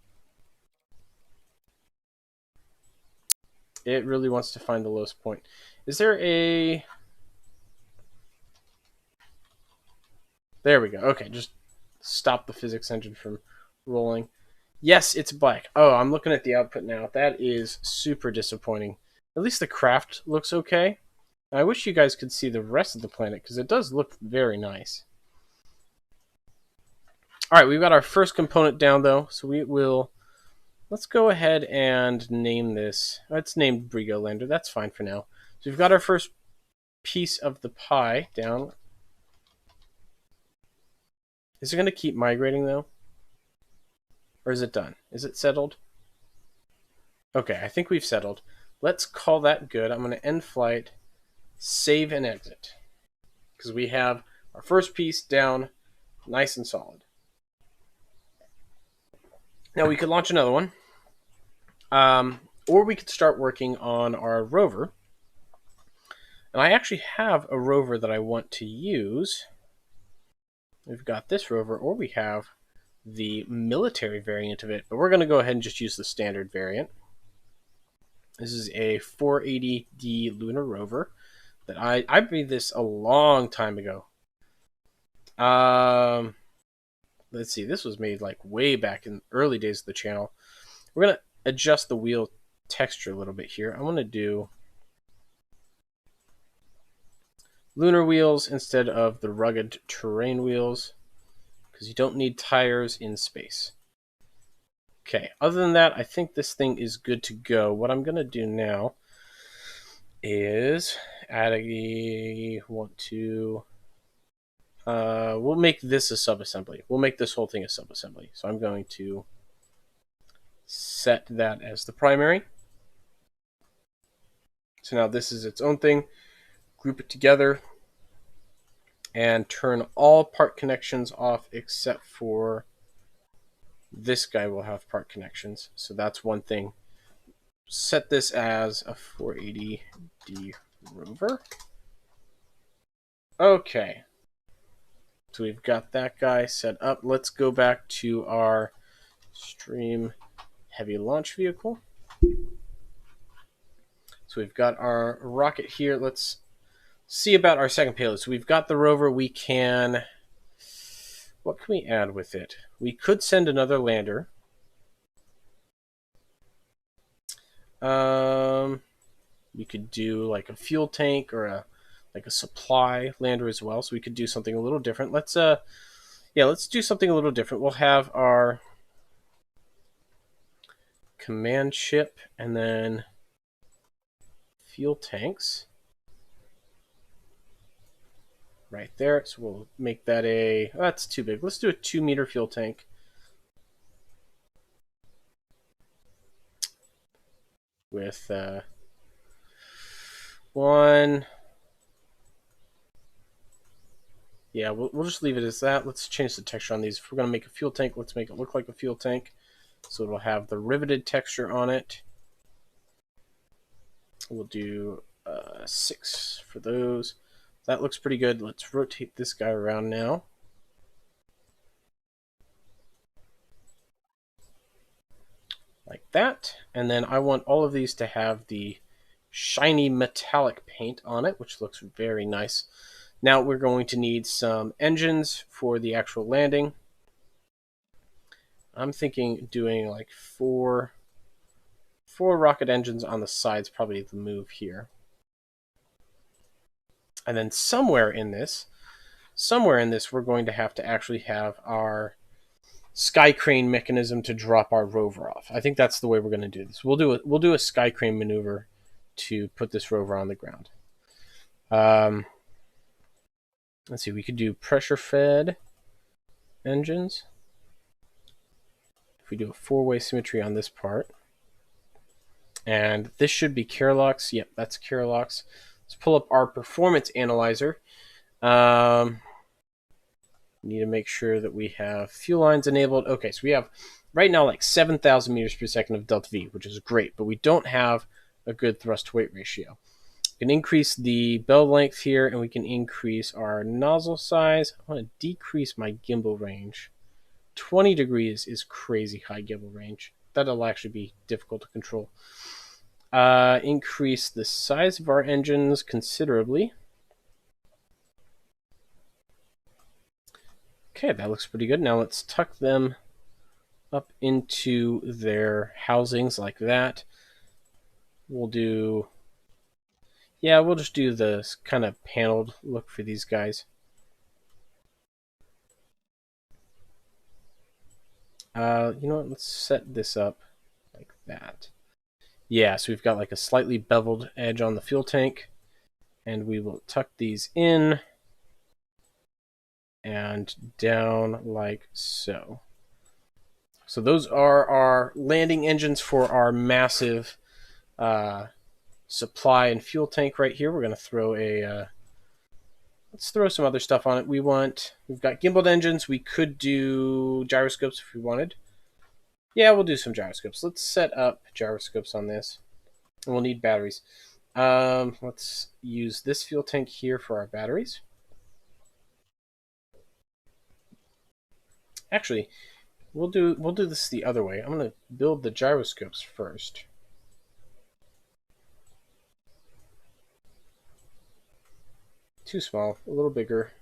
It really wants to find the lowest point. Is there a... There we go. Okay, just stop the physics engine from rolling. Yes, it's black. Oh, I'm looking at the output now. That is super disappointing. At least the craft looks okay. I wish you guys could see the rest of the planet, because it does look very nice. All right, we've got our first component down, though, so we will... Let's go ahead and name this. It's named Brigo Lander. That's fine for now. So we've got our first piece of the pie down. Is it going to keep migrating, though? Or is it done? Is it settled? Okay, I think we've settled. Let's call that good. I'm going to end flight, save and exit. Because we have our first piece down, nice and solid. Now we could launch another one. Or we could start working on our rover. And I actually have a rover that I want to use. We've got this rover, or we have the military variant of it, but we're going to go ahead and just use the standard variant. This is a 480D lunar rover that I made this a long time ago. Let's see, this was made like way back in the early days of the channel. We're going to adjust the wheel texture a little bit here. I want to do lunar wheels instead of the rugged terrain wheels, because you don't need tires in space. Okay, other than that, I think this thing is good to go. What I'm going to do now is add we'll make this a subassembly. We'll make this whole thing a subassembly. So I'm going to set that as the primary. So now this is its own thing. Group it together and turn all part connections off except for this guy will have part connections. So that's one thing set this as a 480D Rover. Okay. So we've got that guy set up. Let's go back to our Stream Heavy Launch Vehicle. So we've got our rocket here. Let's see about our second payload. So we've got the rover. We can... What can we add with it? We could send another lander. We could do like a fuel tank or a supply lander as well. So we could do something a little different. Let's do something a little different. We'll have our command ship and then fuel tanks right there. So we'll make that that's too big. Let's do a 2-meter fuel tank. With one. Yeah, we'll just leave it as that. Let's change the texture on these. If we're going to make a fuel tank, let's make it look like a fuel tank. So it'll have the riveted texture on it. We'll do 6 for those. That looks pretty good. Let's rotate this guy around now. Like that. And then I want all of these to have the shiny metallic paint on it, which looks very nice. Now we're going to need some engines for the actual landing. I'm thinking doing like 4 rocket engines on the sides, probably the move here. And then somewhere in this, we're going to have actually have our sky crane mechanism to drop our rover off. I think that's the way we're going to do this. We'll do a sky crane maneuver to put this rover on the ground. Let's see, we could do pressure fed engines. If we do a 4-way symmetry on this part. And this should be Carolux. Yep, that's Carolux. Let's pull up our performance analyzer. Need to make sure that we have fuel lines enabled. Okay, so we have right now like 7,000 meters per second of delta V, which is great, but we don't have a good thrust to weight ratio. We can increase the bell length here, and we can increase our nozzle size. I want to decrease my gimbal range. 20 degrees is crazy high gimbal range. That'll actually be difficult to control. Increase the size of our engines considerably. Okay, that looks pretty good. Now let's tuck them up into their housings like that. We'll just do the kind of paneled look for these guys. You know what? Let's set this up like that. Yeah, so we've got like a slightly beveled edge on the fuel tank, and we will tuck these in and down like so. So those are our landing engines for our massive supply and fuel tank right here. We're going to throw let's throw some other stuff on it. We've got gimbaled engines. We could do gyroscopes if we wanted. Yeah, we'll do some gyroscopes. Let's set up gyroscopes on this. And we'll need batteries. Let's use this fuel tank here for our batteries. Actually, we'll do this the other way. I'm going to build the gyroscopes first. Too small, a little bigger.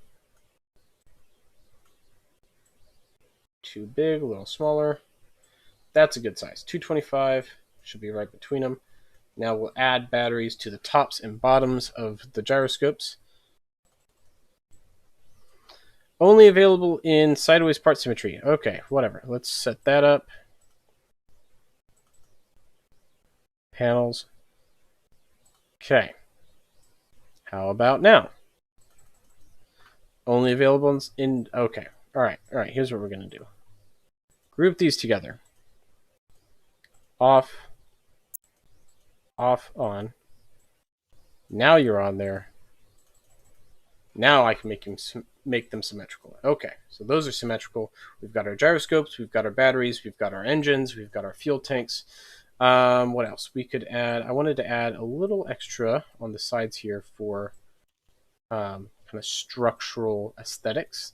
Too big, a little smaller. That's a good size. 225 should be right between them. Now we'll add batteries to the tops and bottoms of the gyroscopes. Only available in sideways part symmetry. Okay, whatever. Let's set that up. Panels. Okay. How about now? Only available in okay. All right. Here's what we're going to do. Group these together. Off, on. Now you're on there. Now I can make them symmetrical. Okay, so those are symmetrical. We've got our gyroscopes, we've got our batteries, we've got our engines, we've got our fuel tanks. What else? We could add, I wanted to add a little extra on the sides here for kind of structural aesthetics,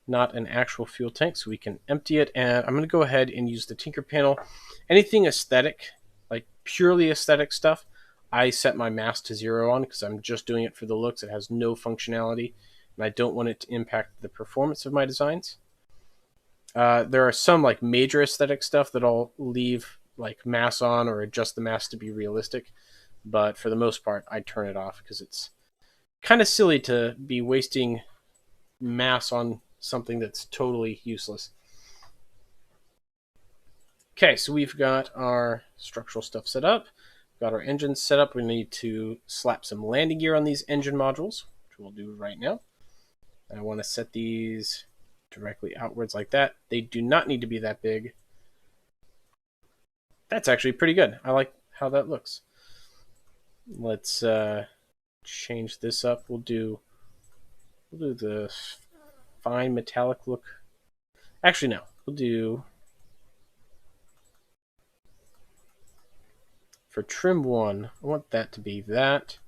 not an actual fuel tank, so we can empty it. And I'm going to go ahead and use the Tinker panel. Anything aesthetic, like purely aesthetic stuff, I set my mass to 0 on because I'm just doing it for the looks. It has no functionality, and I don't want it to impact the performance of my designs. There are some like major aesthetic stuff that I'll leave like mass on or adjust the mass to be realistic, but for the most part, I turn it off because it's kind of silly to be wasting mass on something that's totally useless. Okay, so we've got our structural stuff set up, got our engines set up. We need to slap some landing gear on these engine modules, which we'll do right now. And I want to set these directly outwards like that. They do not need to be that big. That's actually pretty good. I like how that looks. Let's change this up. We'll do the fine metallic look. Actually, no. We'll do, for trim 1, I want that to be that.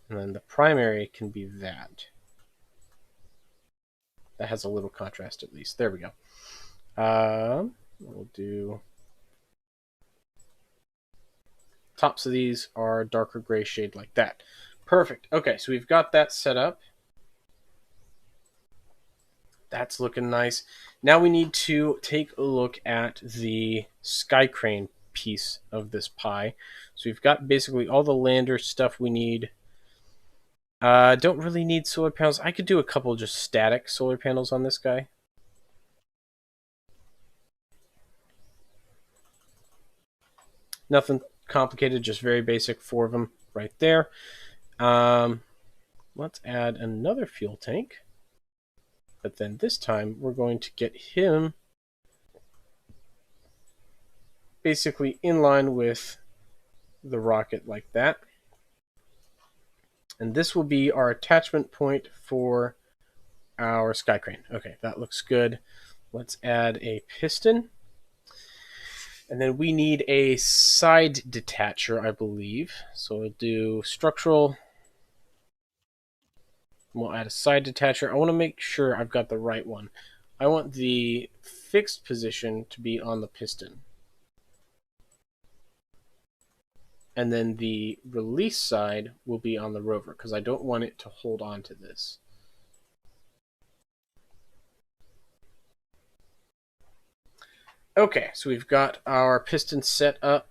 And then the primary can be that. That has a little contrast at least. There we go. We'll do, tops of these are darker gray shade like that. Perfect. Okay, so we've got that set up. That's looking nice. Now we need to take a look at the sky crane piece of this pie. So we've got basically all the lander stuff we need. Don't really need solar panels. I could do a couple just static solar panels on this guy. Nothing complicated, just very basic, 4 of them right there. Let's add another fuel tank. But then this time we're going to get him basically in line with the rocket like that. And this will be our attachment point for our sky crane. Okay, that looks good. Let's add a piston. And then we need a side detacher, I believe. So we'll do structural. We'll add a side detacher. I want to make sure I've got the right one. I want the fixed position to be on the piston. And then the release side will be on the rover because I don't want it to hold on to this. Okay, so we've got our piston set up.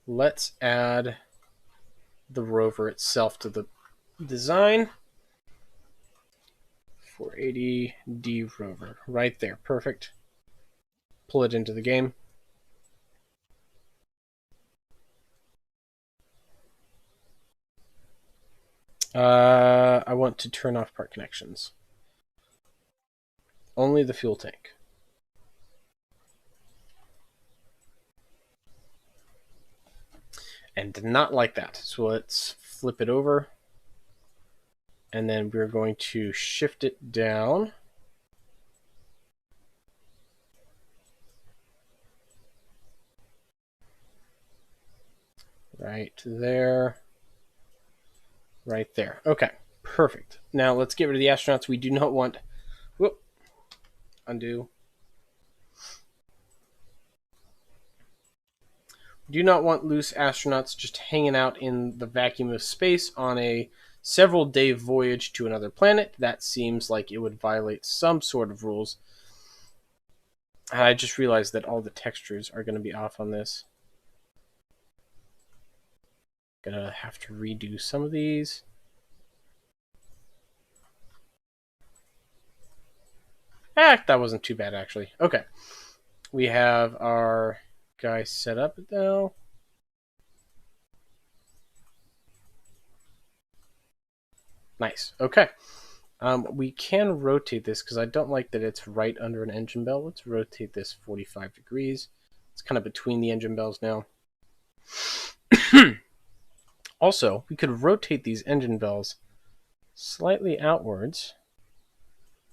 Let's add the rover itself to the design. 480D rover, right there, perfect. Pull it into the game. I want to turn off part connections. Only the fuel tank. And did not like that. So let's flip it over. And then we're going to shift it down. Right there. Right there. Okay, perfect. Now let's get rid of the astronauts. We do not want... Whoop. Undo. We do not want loose astronauts just hanging out in the vacuum of space on a several-day voyage to another planet. That seems like it would violate some sort of rules. I just realized that all the textures are going to be off on this. Gonna have to redo some of these. That wasn't too bad, actually. Okay. We have our guy set up now. Nice. Okay. We can rotate this because I don't like that it's right under an engine bell. Let's rotate this 45 degrees. It's kind of between the engine bells now. Also, we could rotate these engine bells slightly outwards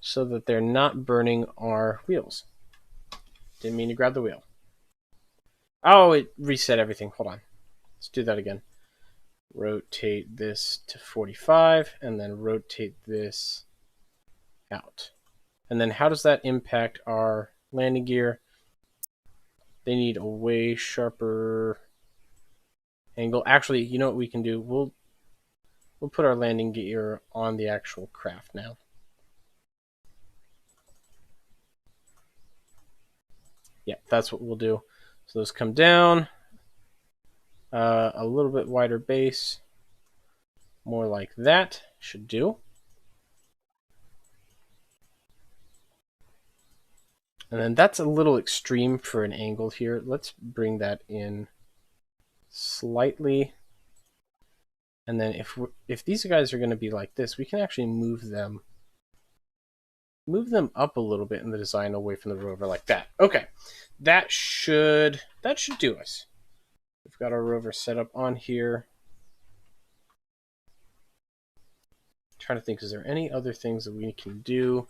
so that they're not burning our wheels. Didn't mean to grab the wheel. Oh, it reset everything. Hold on. Let's do that again. Rotate this to 45, and then rotate this out. And then how does that impact our landing gear? They need a way sharper angle. Actually, you know what we can do? We'll put our landing gear on the actual craft now. Yeah, that's what we'll do. So those come down. A little bit wider base. More like that should do. And then that's a little extreme for an angle here. Let's bring that in slightly. And then if these guys are going to be like this, we can actually move them up a little bit in the design away from the rover like that. Okay, that should do us. We've got our rover set up on here. I'm trying to think, is there any other things that we can do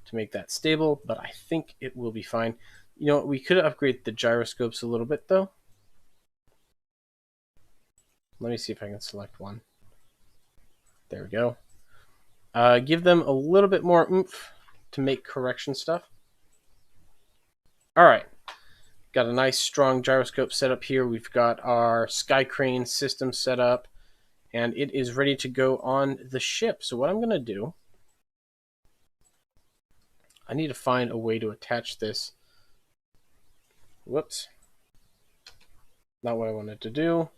to make that stable? But I think it will be fine. You know, we could upgrade the gyroscopes a little bit though. Let me see if I can select one. There we go. Give them a little bit more oomph to make correction stuff. All right. Got a nice strong gyroscope set up here. We've got our sky crane system set up, and it is ready to go on the ship. So what I'm going to do, I need to find a way to attach this. Whoops. Not what I wanted to do.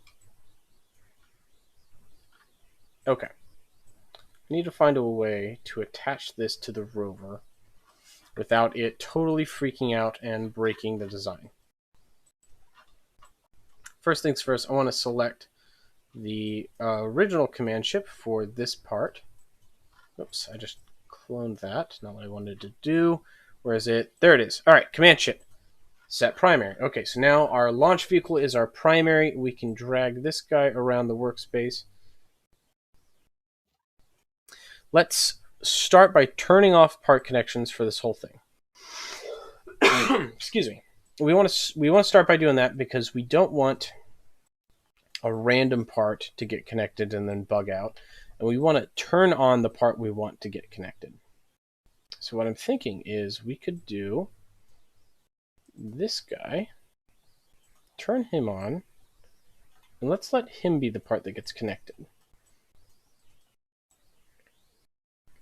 Okay. I need to find a way to attach this to the rover without it totally freaking out and breaking the design. First things first, I want to select the original command ship for this part. Oops, I just cloned that. Not what I wanted to do. Where is it? There it is. All right, command ship. Set primary. Okay, so now our launch vehicle is our primary. We can drag this guy around the workspace. Let's start by turning off part connections for this whole thing. Excuse me. We want to start by doing that because we don't want a random part to get connected and then bug out. And we want to turn on the part we want to get connected. So what I'm thinking is we could do this guy, turn him on, and let's let him be the part that gets connected.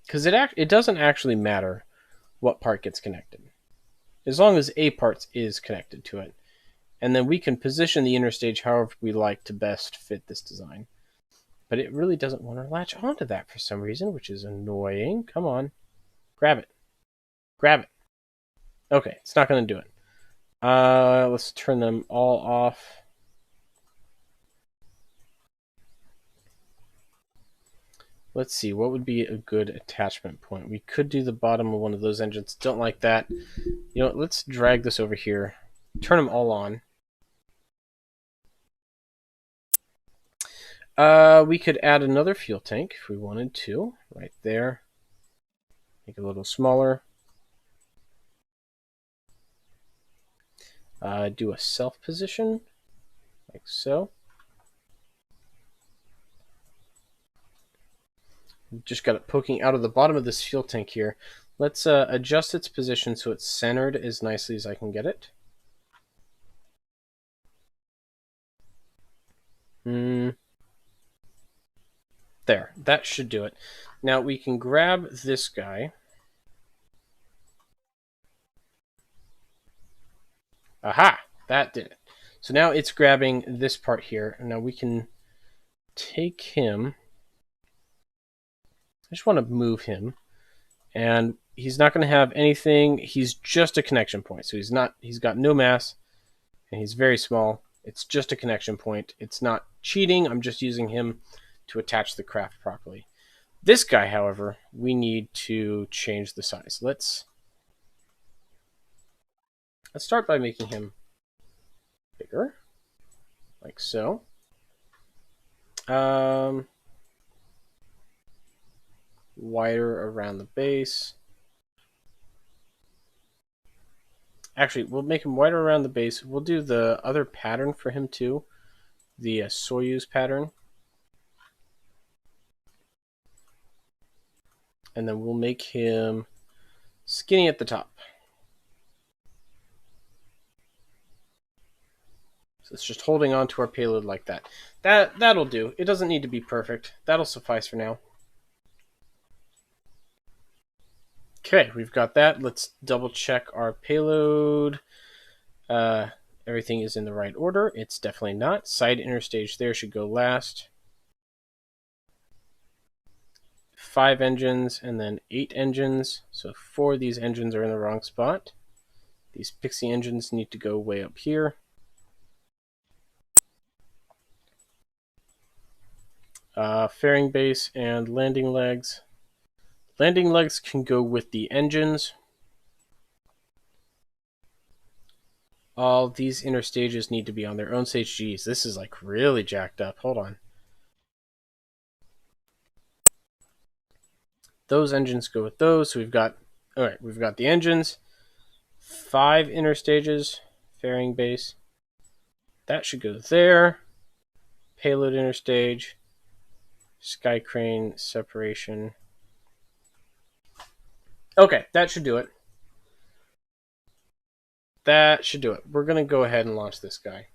Because it doesn't actually matter what part gets connected, as long as a part is connected to it. And then we can position the inner stage however we like to best fit this design. But it really doesn't want to latch onto that for some reason, which is annoying. Come on. Grab it. Grab it. Okay, it's not going to do it. Let's turn them all off. Let's see, what would be a good attachment point? We could do the bottom of one of those engines. Don't like that. You know what, let's drag this over here. Turn them all on. We could add another fuel tank if we wanted to, right there. Make it a little smaller. Do a self position, like so. Just got it poking out of the bottom of this fuel tank here. Let's adjust its position so it's centered as nicely as I can get it. There, that should do it. Now we can grab this guy. Aha, that did it. So now it's grabbing this part here. And now we can take him. I just want to move him. And he's not going to have anything. He's just a connection point. So he's got no mass. And he's very small. It's just a connection point. It's not cheating. I'm just using him to attach the craft properly. This guy, however, we need to change the size. Let's start by making him bigger, like so. Wider around the base. Actually, we'll make him whiter around the base. We'll do the other pattern for him too, the Soyuz pattern. And then we'll make him skinny at the top. So it's just holding on to our payload like that. That'll do. It doesn't need to be perfect. That'll suffice for now. Okay, we've got that. Let's double check our payload. Everything is in the right order. It's definitely not. Side interstage there should go last. 5 engines and then 8 engines. So 4 of these engines are in the wrong spot. These pixie engines need to go way up here. Fairing base and landing legs. Landing legs can go with the engines. All these interstages need to be on their own stage. Geez, this is like really jacked up. Hold on. Those engines go with those. So we've got the engines, 5 interstages, fairing base. That should go there. Payload interstage, sky crane separation. Okay, that should do it. That should do it. We're going to go ahead and launch this guy.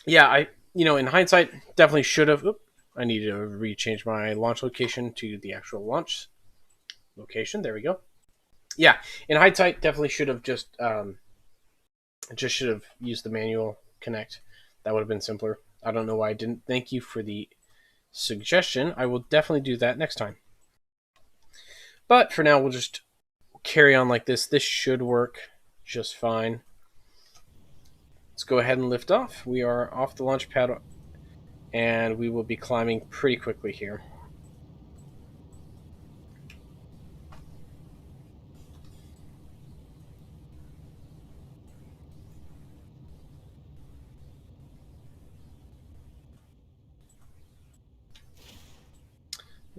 Yeah, in hindsight, definitely should have. I need to rechange my launch location to the actual launch location. There we go. Yeah, in hindsight, definitely should have just should have used the manual connect. That would have been simpler. I don't know why I didn't. Thank you for the suggestion. I will definitely do that next time. But for now, we'll just carry on like this. This should work just fine. Let's go ahead and lift off. We are off the launch pad, and we will be climbing pretty quickly here.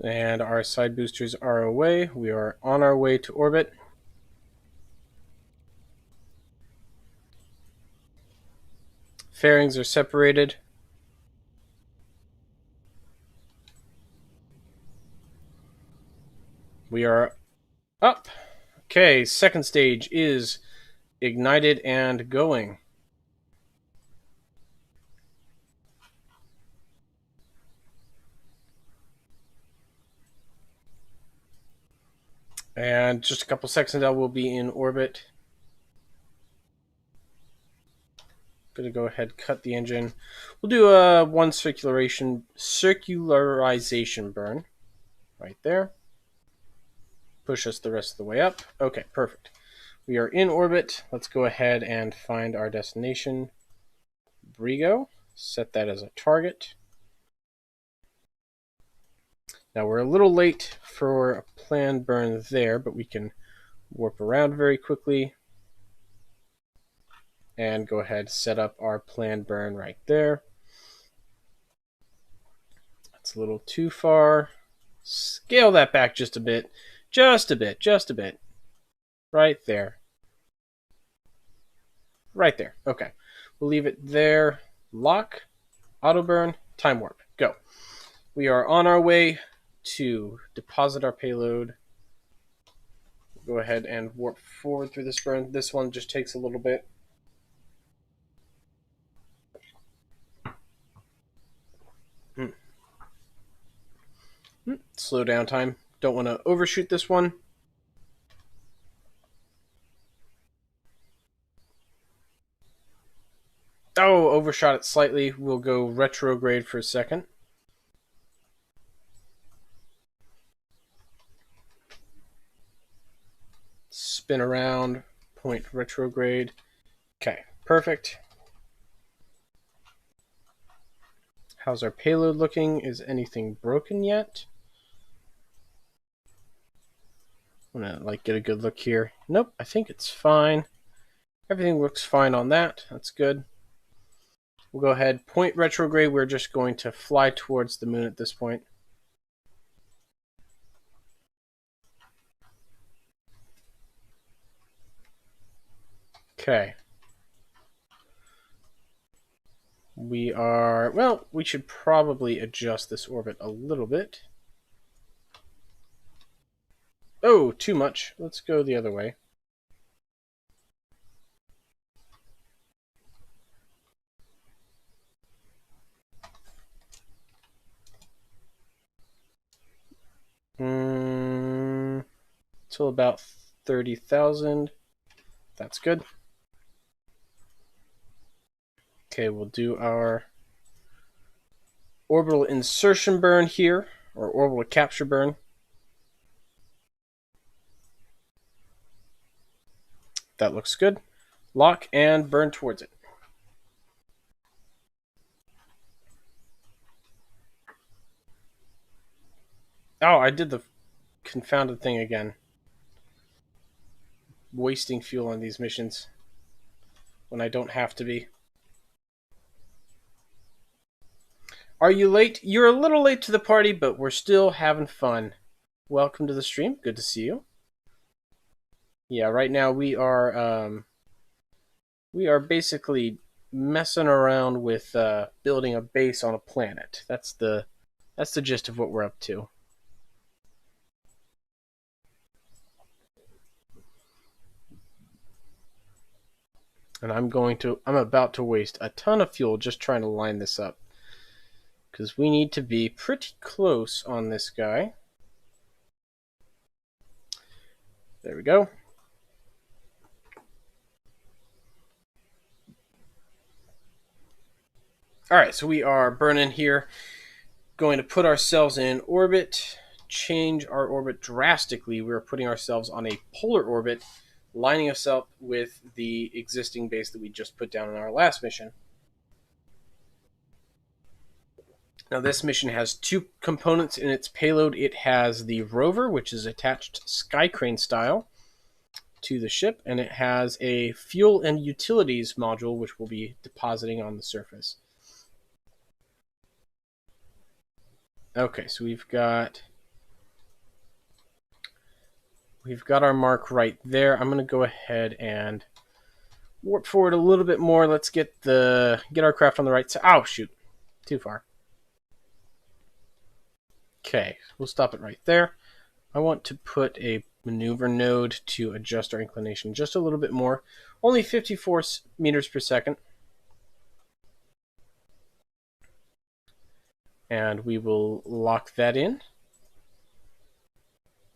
And our side boosters are away. We are on our way to orbit. Fairings are separated. We are up. Okay, second stage is ignited and going. And just a couple seconds now, we'll be in orbit. Gonna go ahead, cut the engine. We'll do a 1 circularization burn right there. Push us the rest of the way up. Okay, perfect. We are in orbit. Let's go ahead and find our destination. Brigo. Set that as a target. Now we're a little late for a planned burn there, but we can warp around very quickly and go ahead, set up our planned burn right there. That's a little too far. Scale that back just a bit. Just a bit. Right there. Right there. Okay. We'll leave it there. Lock, auto burn, time warp. Go. We are on our way to deposit our payload. Go ahead and warp forward through this burn. This one just takes a little bit. Slow down time. Don't want to overshoot this one. Oh, overshot it slightly. We'll go retrograde for a second. Spin around, point retrograde. Okay, perfect. How's our payload looking? Is anything broken yet? I'm gonna get a good look here. Nope, I think it's fine. Everything looks fine on that. That's good. We'll go ahead, point retrograde. We're just going to fly towards the moon at this point. Okay. We are, well, we should probably adjust this orbit a little bit. Oh, too much. Let's go the other way. Till about 30,000. That's good. Okay, we'll do our orbital insertion burn here, or orbital capture burn. That looks good. Lock and burn towards it. Oh, I did the confounded thing again. Wasting fuel on these missions when I don't have to be. Are you late? You're a little late to the party, but we're still having fun. Welcome to the stream. Good to see you. Yeah, right now we are basically messing around with building a base on a planet. That's the gist of what we're up to. And I'm about to waste a ton of fuel just trying to line this up, because we need to be pretty close on this guy. There we go. All right, so we are burning here. Going to put ourselves in orbit, change our orbit drastically. We're putting ourselves on a polar orbit, lining us up with the existing base that we just put down in our last mission. Now, this mission has two components in its payload. It has the Rover, which is attached sky crane style to the ship, and it has a fuel and utilities module, which we'll be depositing on the surface. Okay, so we've got our mark right there. I'm going to go ahead and warp forward a little bit more. Let's get our craft on the right side. Oh, shoot. Too far. Okay, we'll stop it right there. I want to put a maneuver node to adjust our inclination just a little bit more. Only 54 meters per second. And we will lock that in.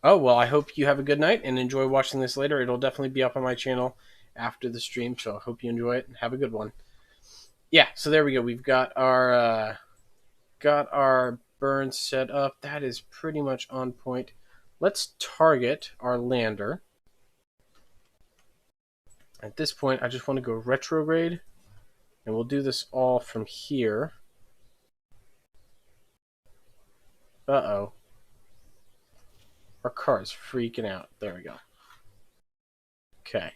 Oh, well, I hope you have a good night and enjoy watching this later. It'll definitely be up on my channel after the stream, so I hope you enjoy it and have a good one. Yeah, so there we go. We've got our burn set up. That is pretty much on point. Let's target our lander. At this point, I just want to go retrograde, and we'll do this all from here. Uh-oh. Our car is freaking out. There we go. Okay.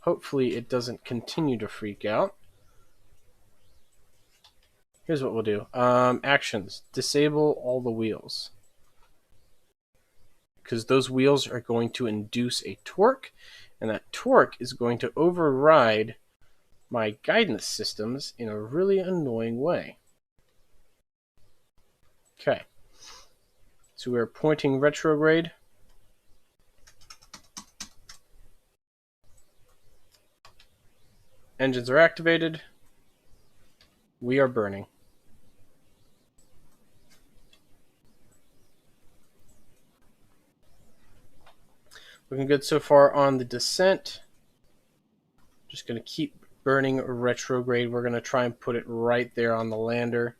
Hopefully it doesn't continue to freak out. Here's what we'll do. Actions. Disable all the wheels. Because those wheels are going to induce a torque, and that torque is going to override my guidance systems in a really annoying way. Okay. So we're pointing retrograde. Engines are activated. We are burning. Looking good so far on the descent. Just going to keep burning retrograde. We're going to try and put it right there on the lander.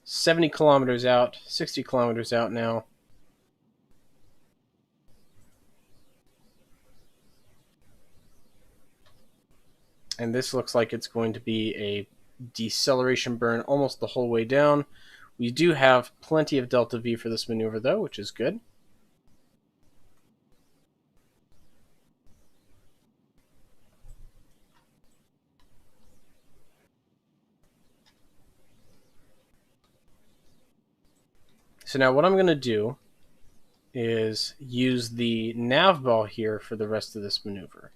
70 kilometers out, 60 kilometers out now. And this looks like it's going to be a deceleration burn almost the whole way down. We do have plenty of delta V for this maneuver, though, which is good. So now what I'm going to do is use the nav ball here for the rest of this maneuver.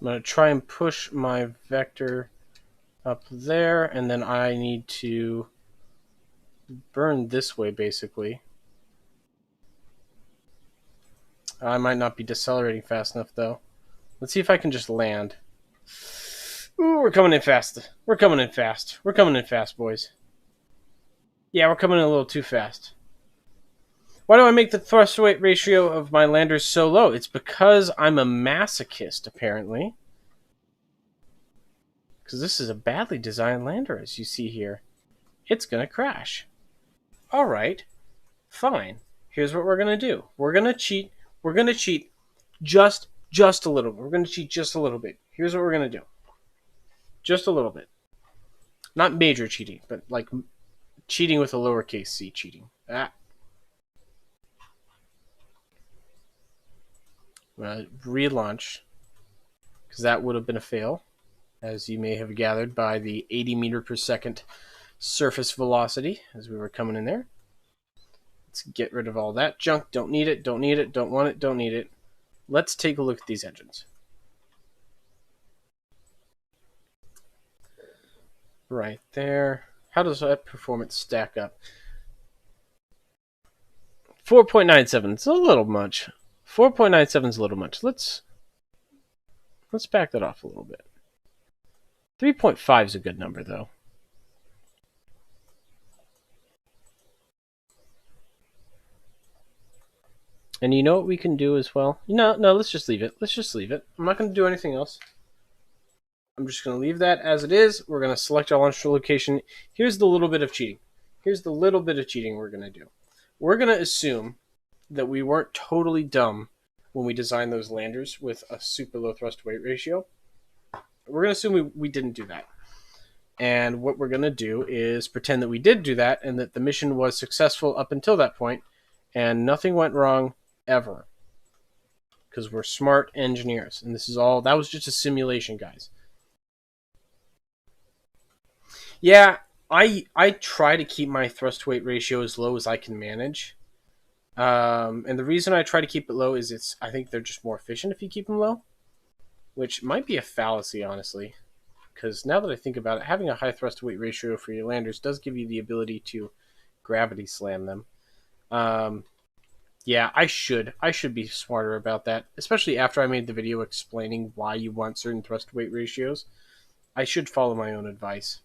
I'm going to try and push my vector up there, and then I need to burn this way, basically. I might not be decelerating fast enough, though. Let's see if I can just land. Ooh, we're coming in fast. We're coming in fast. We're coming in fast, boys. Yeah, we're coming in a little too fast. Why do I make the thrust weight ratio of my landers so low? It's because I'm a masochist, apparently. Because this is a badly designed lander, as you see here. It's going to crash. Alright, fine. Here's what we're going to do. We're going to cheat. We're going to cheat just a little bit. We're going to cheat just a little bit. Here's what we're going to do. Just a little bit. Not major cheating, but like cheating with a lowercase c cheating. I'm going to relaunch, because that would have been a fail, as you may have gathered by the 80 meter per second surface velocity as we were coming in there. Let's get rid of all that junk. Don't need it, don't need it, don't want it, don't need it. Let's take a look at these engines. Right there. How does that performance stack up? 4.97 is a little much. 4.97 is a little much. Let's back that off a little bit. 3.5 is a good number, though. And you know what we can do as well? No, let's just leave it. Let's just leave it. I'm not going to do anything else. I'm just going to leave that as it is. We're going to select our launch location. Here's the little bit of cheating. Here's the little bit of cheating we're going to do. We're going to assume that we weren't totally dumb when we designed those landers with a super low thrust weight ratio. We're going to assume we didn't do that. And what we're going to do is pretend that we did do that and that the mission was successful up until that point and nothing went wrong ever. Because we're smart engineers. And this is all, that was just a simulation, guys. Yeah, I try to keep my thrust weight ratio as low as I can manage. And the reason I try to keep it low is I think they're just more efficient if you keep them low. Which might be a fallacy, honestly. Because now that I think about it, having a high thrust weight ratio for your landers does give you the ability to gravity slam them. Yeah, I should be smarter about that, especially after I made the video explaining why you want certain thrust weight ratios. I should follow my own advice.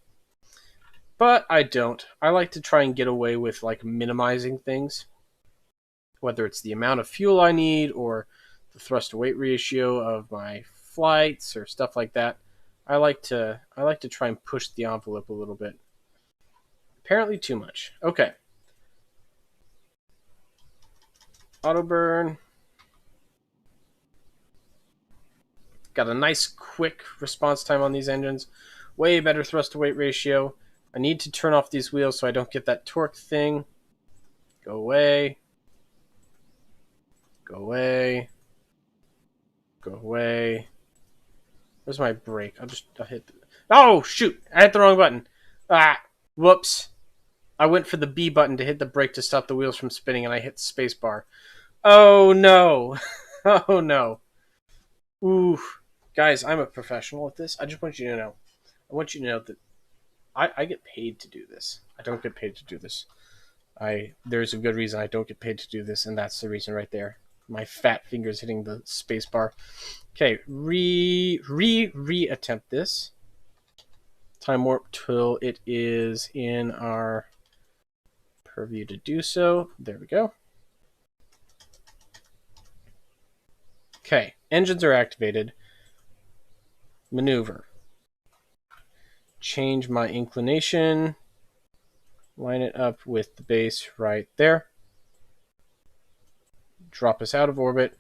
But I don't. I like to try and get away with like minimizing things. Whether it's the amount of fuel I need or the thrust to weight ratio of my flights or stuff like that. I like to try and push the envelope a little bit. Apparently too much. Okay. Auto burn. Got a nice quick response time on these engines. Way better thrust to weight ratio. I need to turn off these wheels so I don't get that torque thing. Go away. Go away. Go away. Where's my brake? I'll hit the... Oh, shoot! I hit the wrong button. Ah! Whoops. I went for the B button to hit the brake to stop the wheels from spinning, and I hit the space bar. Oh, no. Oh, no. Ooh. Guys, I'm a professional at this. I just want you to know. I want you to know that I get paid to do this. I don't get paid to do this. There's a good reason I don't get paid to do this, and that's the reason right there. My fat fingers hitting the space bar. Okay, re-attempt this. Time warp till it is in our purview to do so. There we go. Okay, engines are activated. Maneuver. Change my inclination. Line it up with the base right there. Drop us out of orbit.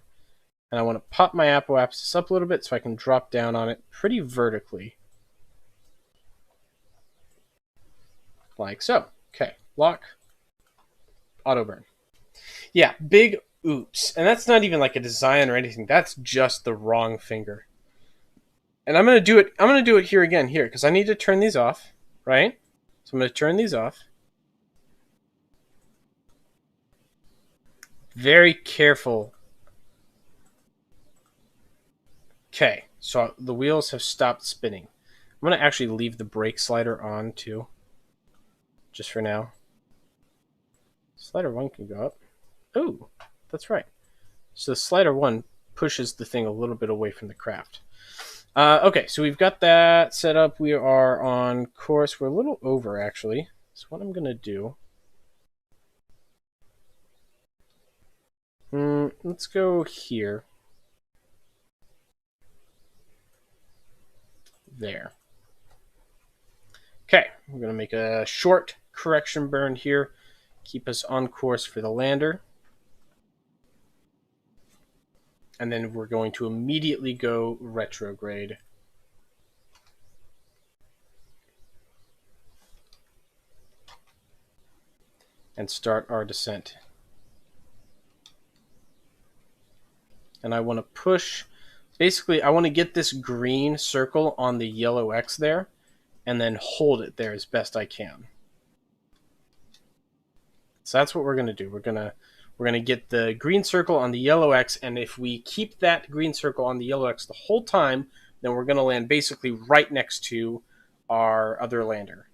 And I want to pop my apoapsis up a little bit so I can drop down on it pretty vertically. Like so. Okay, lock. Auto burn. Yeah, big oops. And that's not even like a design or anything. That's just the wrong finger. And I'm going to do it here again here because I need to turn these off, right? So I'm going to turn these off. Very careful. Okay. So the wheels have stopped spinning. I'm going to actually leave the brake slider on too, just for now. Slider 1 can go up. Oh, that's right. So slider 1 pushes the thing a little bit away from the craft. Okay, so we've got that set up. We are on course. We're a little over, actually. So what I'm going to do... let's go here. There. Okay, we're going to make a short correction burn here. Keep us on course for the lander. And then we're going to immediately go retrograde. And start our descent. And I want to push, basically I want to get this green circle on the yellow X there, and then hold it there as best I can. So that's what we're going to do. We're going to get the green circle on the yellow X, and if we keep that green circle on the yellow X the whole time, then we're going to land basically right next to our other lander.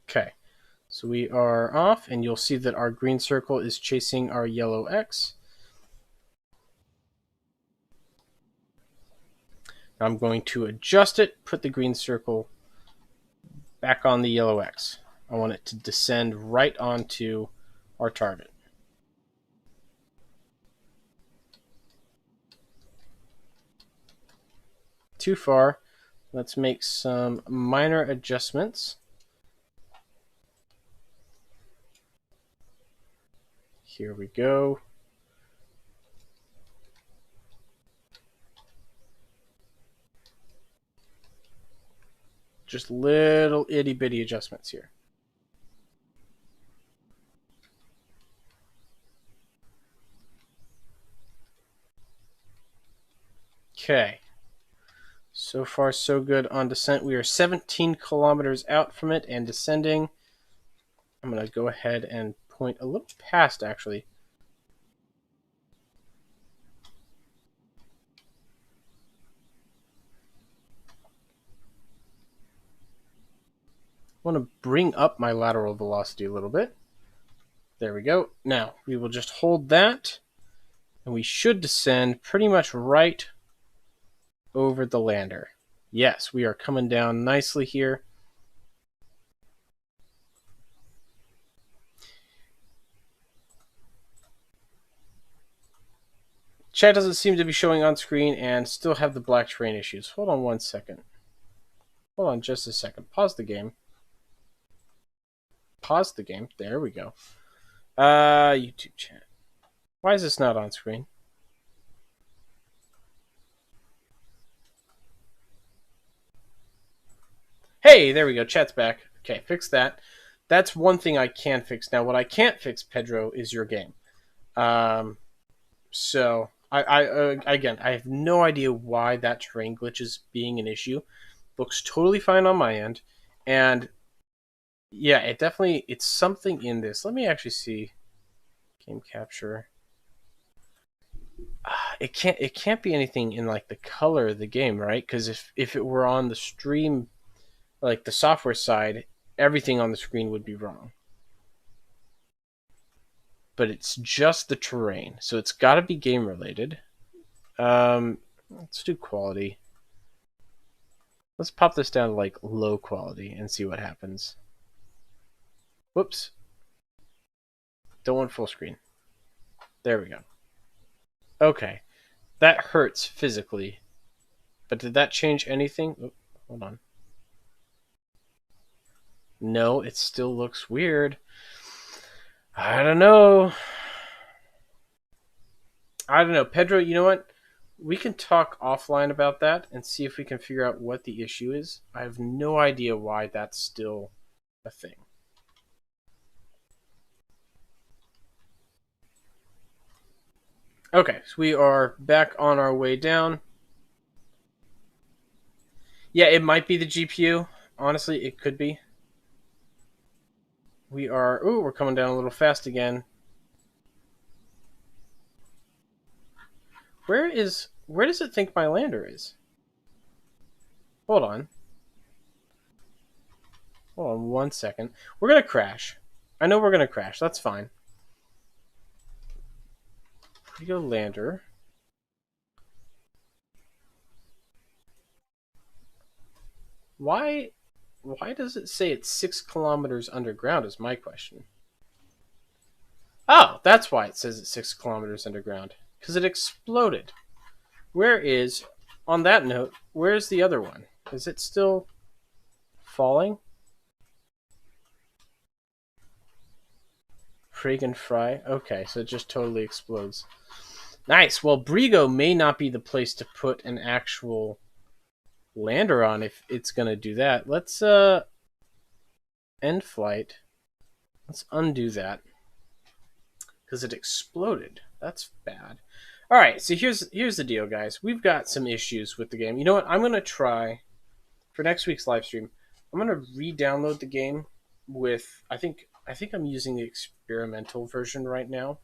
Okay, so we are off, and you'll see that our green circle is chasing our yellow X. Now I'm going to adjust it, put the green circle back on the yellow X. I want it to descend right onto our target. Too far. Let's make some minor adjustments. Here we go. Just little itty bitty adjustments here. Okay. So far, so good on descent. We are 17 kilometers out from it and descending. I'm going to go ahead and point a little past, actually. I want to bring up my lateral velocity a little bit. There we go. Now, we will just hold that, and we should descend pretty much right over the lander. Yes, we are coming down nicely here. Chat doesn't seem to be showing on screen and still have the black terrain issues. Hold on one second. Hold on just a second. Pause the game. Pause the game. There we go. YouTube chat. Why is this not on screen? Hey, there we go. Chat's back. Okay, fix that. That's one thing I can fix. Now, what I can't fix, Pedro, is your game. So, again, I have no idea why that terrain glitch is being an issue. Looks totally fine on my end. And, yeah, it's something in this. Let me actually see. Game capture. It can't be anything in, like, the color of the game, right? Because if it were on the stream, like the software side, everything on the screen would be wrong. But it's just the terrain, so it's got to be game related. Let's do quality. Let's pop this down to like low quality and see what happens. Whoops. Don't want full screen. There we go. Okay. That hurts physically. But did that change anything? Oh, hold on. No, it still looks weird. I don't know. Pedro, you know what? We can talk offline about that and see if we can figure out what the issue is. I have no idea why that's still a thing. Okay, so we are back on our way down. Yeah, it might be the GPU. Honestly, it could be. We are... Ooh, we're coming down a little fast again. Where does it think my lander is? Hold on. Hold on 1 second. We're going to crash. I know we're going to crash. That's fine. Brigo lander. Why does it say it's 6 kilometers underground is my question. Oh, that's why it says it's 6 kilometers underground. Because it exploded. Where is, on that note, where's the other one? Is it still falling? Friggin' fry. Okay, so it just totally explodes. Nice. Well, Brigo may not be the place to put an actual lander on if it's going to do that. Let's end flight. Let's undo that. Because it exploded. That's bad. All right, so here's the deal, guys. We've got some issues with the game. You know what? I'm going to try, for next week's live stream, I'm going to re-download the game with, I think I'm using the experimental version right now.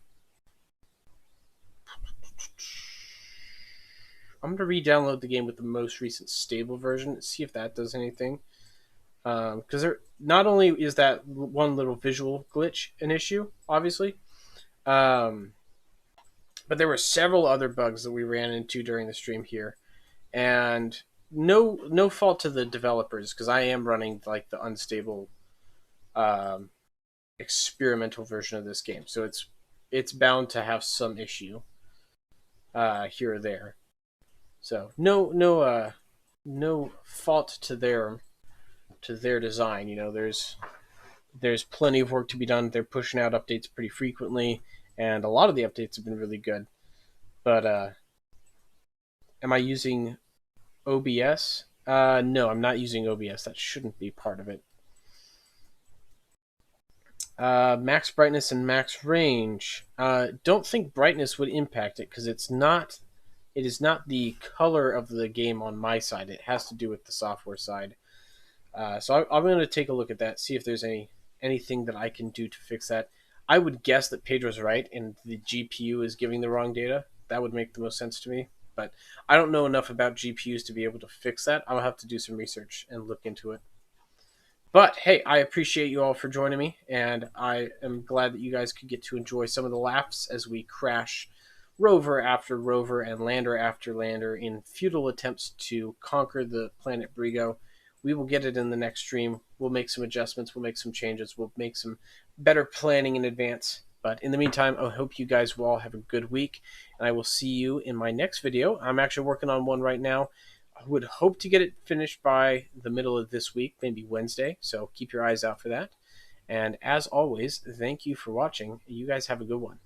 I'm going to re-download the game with the most recent stable version, see if that does anything. Because not only is that one little visual glitch an issue, obviously, but there were several other bugs that we ran into during the stream here, and no fault to the developers, because I am running like the unstable experimental version of this game, so it's bound to have some issue here or there. So no fault to their design. You know, there's plenty of work to be done. They're pushing out updates pretty frequently, and a lot of the updates have been really good. But am I using OBS? No, I'm not using OBS. That shouldn't be part of it. Max brightness and max range. Don't think brightness would impact it, because it is not the color of the game on my side. It has to do with the software side. So I'm going to take a look at that, see if there's anything that I can do to fix that. I would guess that Pedro's right and the GPU is giving the wrong data. That would make the most sense to me. But I don't know enough about GPUs to be able to fix that. I'll have to do some research and look into it. But hey, I appreciate you all for joining me, and I am glad that you guys could get to enjoy some of the laughs as we crash rover after rover and lander after lander in futile attempts to conquer the planet Brigo. We will get it in the next stream. We'll make some adjustments. We'll make some changes. We'll make some better planning in advance. But in the meantime, I hope you guys will all have a good week, and I will see you in my next video. I'm actually working on one right now. I would hope to get it finished by the middle of this week, maybe Wednesday, so keep your eyes out for that. And as always, thank you for watching. You guys have a good one.